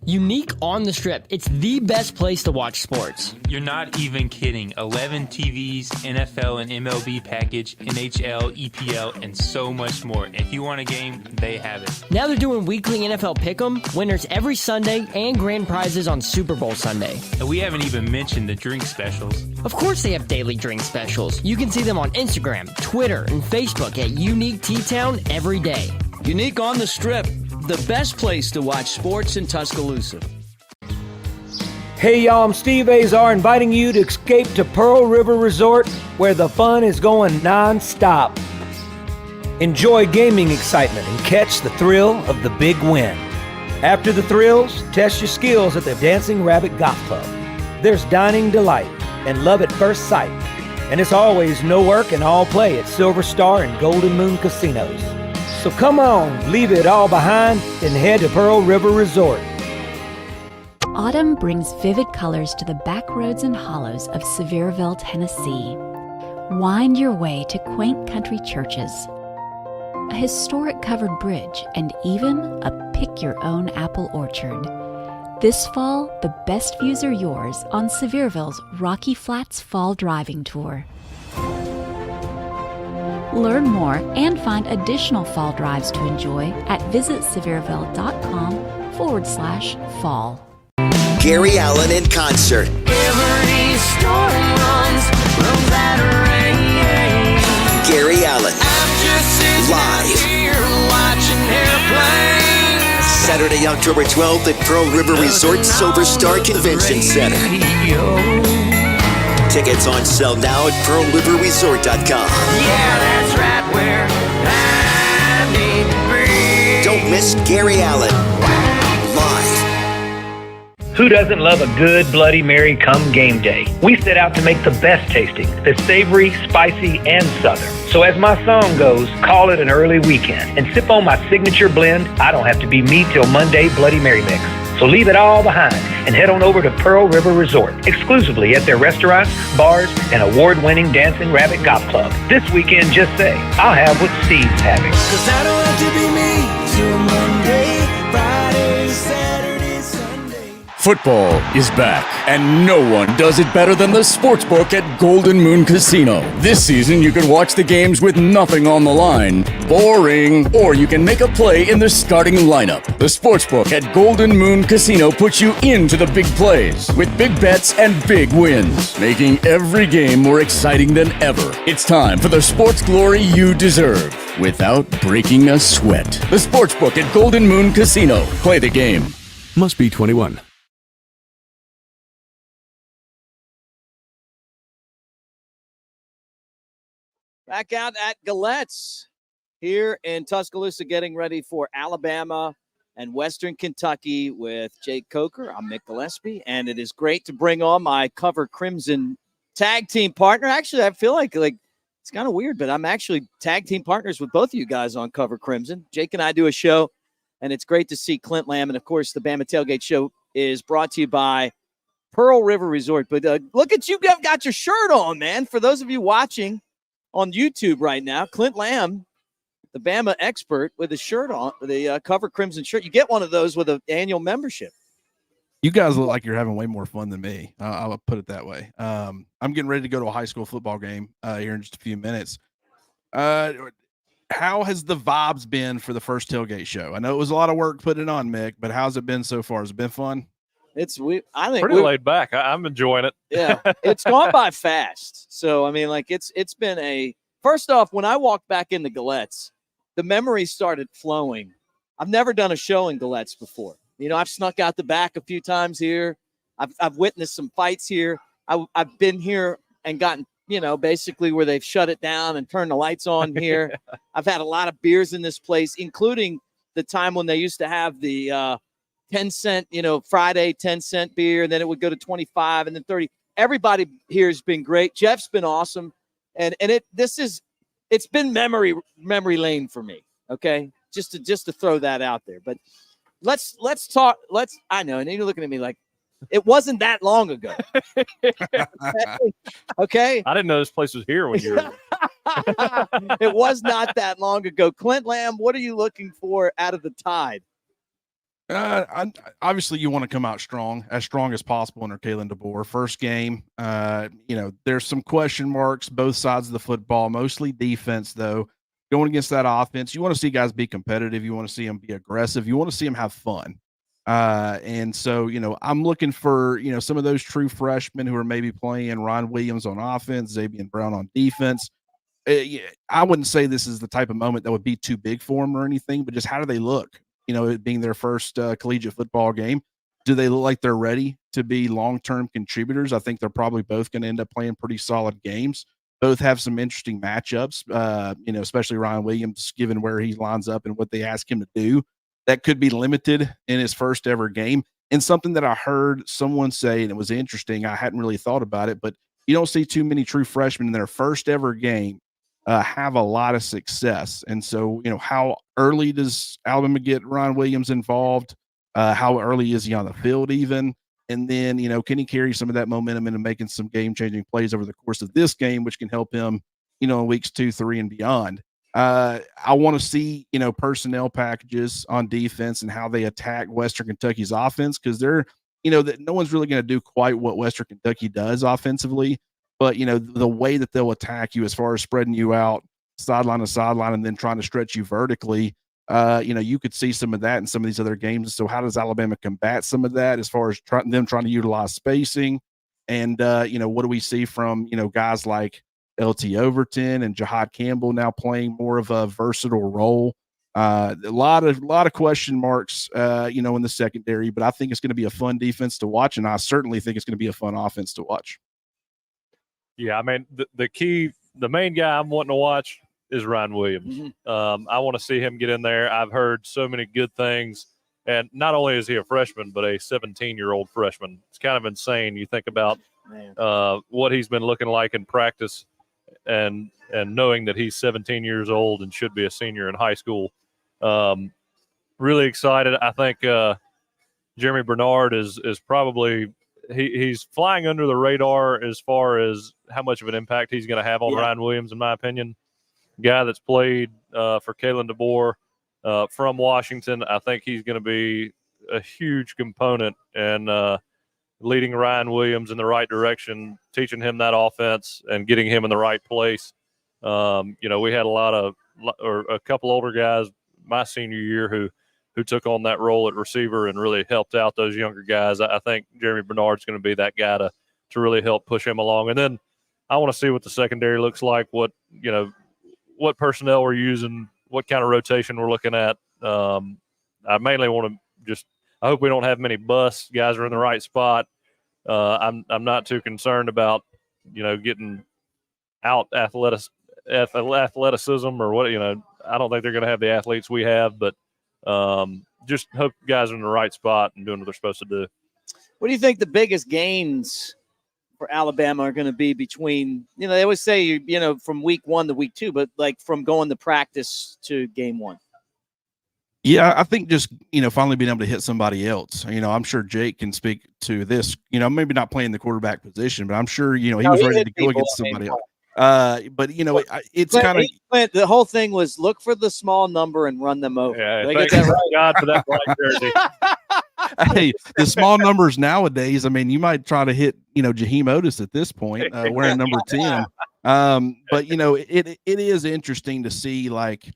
Unique on the Strip. It's the best place to watch sports. You're not even kidding. 11 TVs, NFL and MLB package, NHL, EPL, and so much more. If you want a game, they have it. Now they're doing weekly NFL Pick'em, winners every Sunday, and grand prizes on Super Bowl Sunday. And we haven't even mentioned the drink specials. Of course they have daily drink specials. You can see them on Instagram, Twitter, and Facebook at Unique T-Town every day. Unique on the Strip. The best place to watch sports in Tuscaloosa. Hey y'all, I'm Steve Azar inviting you to escape to Pearl River Resort where the fun is going non-stop. Enjoy gaming excitement and catch the thrill of the big win. After the thrills, test your skills at the Dancing Rabbit Golf Club. There's dining delight and love at first sight. And it's always no work and all play at Silver Star and Golden Moon Casinos. So come on, leave it all behind and head to Pearl River Resort. Autumn brings vivid colors to the back roads and hollows of Sevierville, Tennessee. Wind your way to quaint country churches, a historic covered bridge, and even a pick-your-own apple orchard. This fall, the best views are yours on Sevierville's Rocky Flats Fall Driving Tour. Learn more and find additional fall drives to enjoy at visitsevierville.com/fall. Gary Allen in concert. Every storm runs that rain. Gary Allen. I'm just sitting live. Here watching airplanes. Saturday, October 12th at Pearl River Resort Silver Star Convention Center. Tickets on sale now at pearlriverresort.com. Yeah, that's right where I need to be. Don't miss Gary Allen. Live. Who doesn't love a good Bloody Mary come game day? We set out to make the best tasting, the savory, spicy, and southern. So as my song goes, call it an early weekend and sip on my signature blend. I don't have to be me till Monday Bloody Mary mix. So leave it all behind and head on over to Pearl River Resort, exclusively at their restaurants, bars, and award-winning Dancing Rabbit Golf Club. This weekend, just say, I'll have what Steve's having. 'Cause I don't have to be me till Monday, Friday, Saturday, Sunday. Football is back, and no one does it better than the Sportsbook at Golden Moon Casino. This season, you can watch the games with nothing on the line. Boring. Or you can make a play in the starting lineup. The Sportsbook at Golden Moon Casino puts you into the big plays with big bets and big wins, making every game more exciting than ever. It's time for the sports glory you deserve without breaking a sweat. The Sportsbook at Golden Moon Casino. Play the game. Must be 21. Back out at Galette's here in Tuscaloosa, getting ready for Alabama and Western Kentucky with Jake Coker. I'm Mick Gillispie, and it is great to bring on my Cover Crimson tag team partner. Actually, I feel like it's kind of weird, but I'm actually tag team partners with both of you guys on Cover Crimson. Jake and I do a show, and it's great to see Clint Lamb. And, of course, the Bama Tailgate Show is brought to you by Pearl River Resort. But look at you, got your shirt on, man. For those of you watching on YouTube right now, Clint Lamb, the Bama expert, with the shirt on, the Cover Crimson shirt. You get one of those with an annual membership. You guys look like you're having way more fun than me. I'll put it that way. I'm getting ready to go to a high school football game here in just a few minutes. How how has the vibes been for the first tailgate show? I know it was a lot of work putting it on, Mick, but how's it been so far? Has it been fun? I think pretty laid back. I'm enjoying it. Yeah, it's gone by fast. So I mean, like it's been first off, when I walked back into Galette's, the memories started flowing. I've never done a show in Galette's before. You know, I've snuck out the back a few times here. I've witnessed some fights here. I've been here and gotten, you know, basically where they've shut it down and turned the lights on here. I've had a lot of beers in this place, including the time when they used to have the 10-cent, you know, Friday 10-cent beer, and then it would go to 25 and then 30. Everybody here has been great. Jeff's been awesome. And it's been memory lane for me. Okay. Just to throw that out there. But let's talk. I know. And you're looking at me like it wasn't that long ago. Okay. I didn't know this place was here when you were. It was not that long ago. Clint Lamb, what are you looking for out of the Tide? Obviously, you want to come out as strong as possible under Kalen DeBoer. First game, you know, there's some question marks both sides of the football, mostly defense, though. Going against that offense, you want to see guys be competitive. You want to see them be aggressive. You want to see them have fun. And so, you know, I'm looking for, you know, some of those true freshmen who are maybe playing Ron Williams on offense, Xavier Brown on defense. I wouldn't say this is the type of moment that would be too big for them or anything, but just how do they look? You know, it being their first collegiate football game. Do they look like they're ready to be long-term contributors? I think they're probably both going to end up playing pretty solid games. Both have some interesting matchups, you know, especially Ryan Williams, given where he lines up and what they ask him to do. That could be limited in his first ever game. And something that I heard someone say, and it was interesting, I hadn't really thought about it, but you don't see too many true freshmen in their first ever game have a lot of success. And so, you know, how early does Alabama get Ryan Williams involved? How early is he on the field even? And then, you know, can he carry some of that momentum into making some game-changing plays over the course of this game, which can help him, you know, in weeks 2, 3, and beyond? I want to see, you know, personnel packages on defense and how they attack Western Kentucky's offense, because they're, you know, that no one's really going to do quite what Western Kentucky does offensively. But, you know, the way that they'll attack you as far as spreading you out sideline to sideline and then trying to stretch you vertically, you know, you could see some of that in some of these other games. So how does Alabama combat some of that as far as them trying to utilize spacing? And, you know, what do we see from, you know, guys like LT Overton and Jahad Campbell now playing more of a versatile role? A lot of question marks, you know, in the secondary, but I think it's going to be a fun defense to watch. And I certainly think it's going to be a fun offense to watch. Yeah, I mean, the main guy I'm wanting to watch is Ryan Williams. Mm-hmm. I want to see him get in there. I've heard so many good things. And not only is he a freshman, but a 17-year-old freshman. It's kind of insane. You think about what he's been looking like in practice and knowing that he's 17 years old and should be a senior in high school. Really excited. I think Jeremy Bernard is probably – he's flying under the radar as far as how much of an impact he's going to have on Ryan Williams, in my opinion. Guy that's played for Kalen DeBoer from Washington. I think he's going to be a huge component in leading Ryan Williams in the right direction, teaching him that offense and getting him in the right place. You know, we had a couple older guys my senior year who took on that role at receiver and really helped out those younger guys. I think Jeremy Bernard's going to be that guy to really help push him along. And then I want to see what the secondary looks like, what personnel we're using, what kind of rotation we're looking at. I mainly want to I hope we don't have many busts. Guys are in the right spot. I'm not too concerned about, you know, getting out athleticism or what, you know. I don't think they're going to have the athletes we have, but just hope guys are in the right spot and doing what they're supposed to do. What do you think the biggest gains for Alabama are going to be between, you know, they always say, you know, from week 1 to week 2, but like from going to practice to game 1? Yeah, I think just, you know, finally being able to hit somebody else. You know, I'm sure Jake can speak to this, you know, maybe not playing the quarterback position, but I'm sure, you know, he was ready to go against somebody else. But, you know, it's kind of – the whole thing was look for the small number and run them over. Yeah, thank God for that black jersey. Hey, the small numbers nowadays, I mean, you might try to hit, you know, Jaheim Otis at this point, wearing number 10. But, you know, it is interesting to see, like,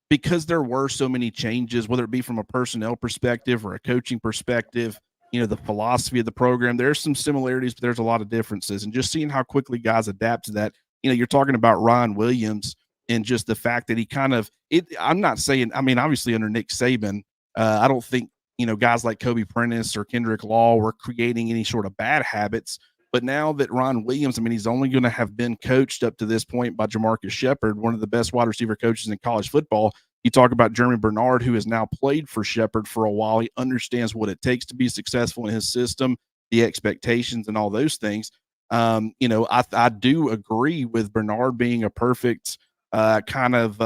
because there were so many changes, whether it be from a personnel perspective or a coaching perspective, the philosophy of the program, there's some similarities, but there's a lot of differences. And just seeing how quickly guys adapt to that, you're talking about Ryan Williams and just the fact that he I'm not saying, obviously under Nick Saban, I don't think, guys like Kobe Prentice or Kendrick Law were creating any sort of bad habits. But now that Ron Williams, he's only going to have been coached up to this point by Jamarcus Shepard, one of the best wide receiver coaches in college football. You talk about Jeremy Bernard, who has now played for Shepard for a while. He understands what it takes to be successful in his system, the expectations and all those things. I do agree with Bernard being a perfect kind of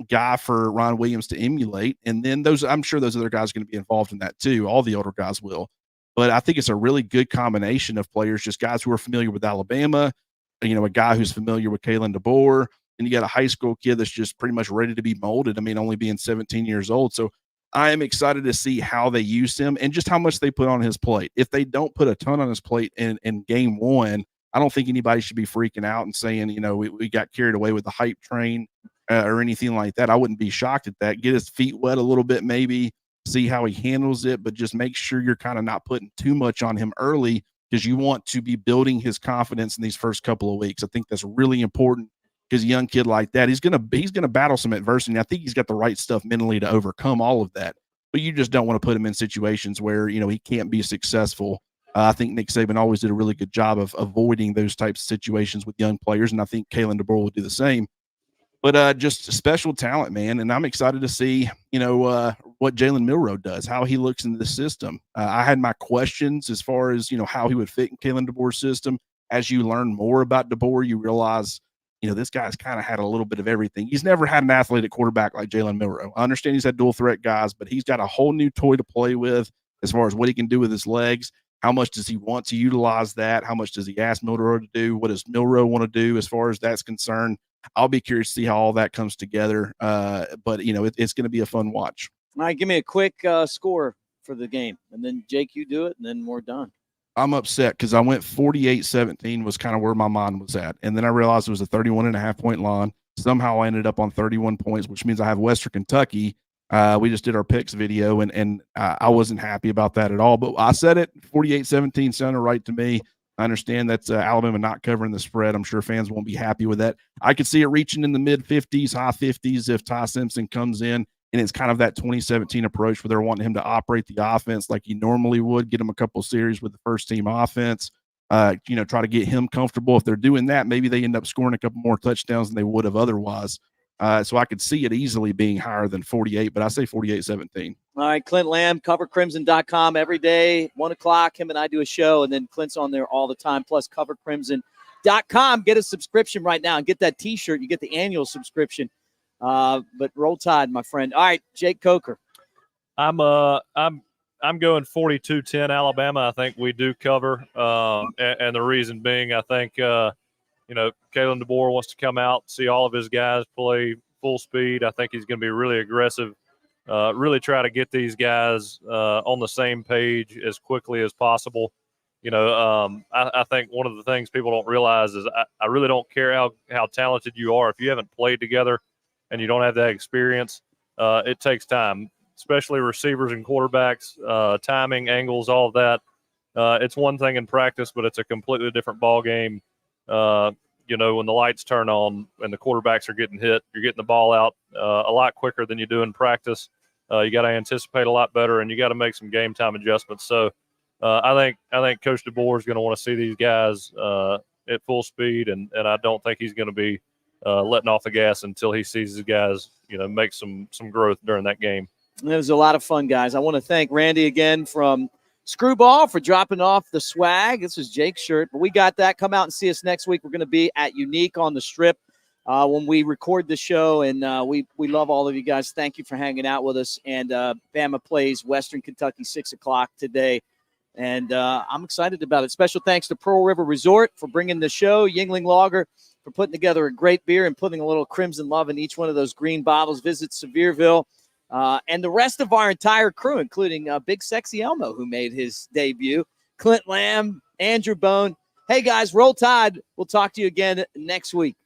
guy for Ron Williams to emulate. And then I'm sure those other guys are going to be involved in that too. All the older guys will. But I think it's a really good combination of players, just guys who are familiar with Alabama, a guy who's familiar with Kalen DeBoer, and you got a high school kid that's just pretty much ready to be molded. Only being 17 years old. So I am excited to see how they use him and just how much they put on his plate. If they don't put a ton on his plate in game one, I don't think anybody should be freaking out and saying, we got carried away with the hype train or anything like that. I wouldn't be shocked at that. Get his feet wet a little bit, maybe see how he handles it, but just make sure you're kind of not putting too much on him early because you want to be building his confidence in these first couple of weeks. I think that's really important because a young kid like that, he's going to battle some adversity. I think he's got the right stuff mentally to overcome all of that, but you just don't want to put him in situations where, he can't be successful. I think Nick Saban always did a really good job of avoiding those types of situations with young players, and I think Kalen DeBoer will do the same. But just special talent, man, and I'm excited to see, what Jalen Milroe does, how he looks in the system. I had my questions as far as, how he would fit in Kalen DeBoer's system. As you learn more about DeBoer, you realize, this guy's kind of had a little bit of everything. He's never had an athletic quarterback like Jalen Milroe. I understand he's had dual threat guys, but he's got a whole new toy to play with as far as what he can do with his legs. How much does he want to utilize that? How much does he ask Milroe to do? What does Milroe want to do as far as that's concerned? I'll be curious to see how all that comes together. But, it's going to be a fun watch. All right, give me a quick score for the game. And then, Jake, you do it, and then we're done. I'm upset because I went 48-17 was kind of where my mind was at. And then I realized it was a 31.5-point line. Somehow I ended up on 31 points, which means I have Western Kentucky. We just did our picks video, and I wasn't happy about that at all. But I said it, 48-17 sounded right to me. I understand that's Alabama not covering the spread. I'm sure fans won't be happy with that. I could see it reaching in the mid-50s, high 50s if Ty Simpson comes in, and it's kind of that 2017 approach where they're wanting him to operate the offense like he normally would, get him a couple series with the first-team offense, try to get him comfortable. If they're doing that, maybe they end up scoring a couple more touchdowns than they would have otherwise. So I could see it easily being higher than 48, but I say 48-17. All right, Clint Lamb, covercrimson.com every day, 1 o'clock. Him and I do a show, and then Clint's on there all the time, plus covercrimson.com. Get a subscription right now and get that T-shirt. You get the annual subscription. But roll Tide, my friend. All right, Jake Coker. I'm going 42-10 Alabama. I think we do cover, and the reason being, I think Kalen DeBoer wants to come out, see all of his guys play full speed. I think he's going to be really aggressive, really try to get these guys on the same page as quickly as possible. I think one of the things people don't realize is I really don't care how talented you are. If you haven't played together and you don't have that experience, it takes time, especially receivers and quarterbacks, timing, angles, all of that. It's one thing in practice, but it's a completely different ball game. When the lights turn on and the quarterbacks are getting hit, you're getting the ball out a lot quicker than you do in practice. You got to anticipate a lot better, and you got to make some game time adjustments. So I think Coach DeBoer is going to want to see these guys at full speed, and I don't think he's going to be letting off the gas until he sees his guys, make some growth during that game. It was a lot of fun, guys. I want to thank Randy again from Screwball for dropping off the swag. This is Jake's shirt, but we got that. Come out and see us next week. We're going to be at Unique on the Strip when we record the show, and we love all of you guys. Thank you for hanging out with us. And Bama plays Western Kentucky 6 o'clock today, and I'm excited about it. Special thanks to Pearl River Resort for bringing the show, Yingling Lager for putting together a great beer and putting a little crimson love in each one of those green bottles. Visit Sevierville. And the rest of our entire crew, including Big Sexy Elmo, who made his debut, Clint Lamb, Andrew Bone. Hey, guys, roll Tide. We'll talk to you again next week.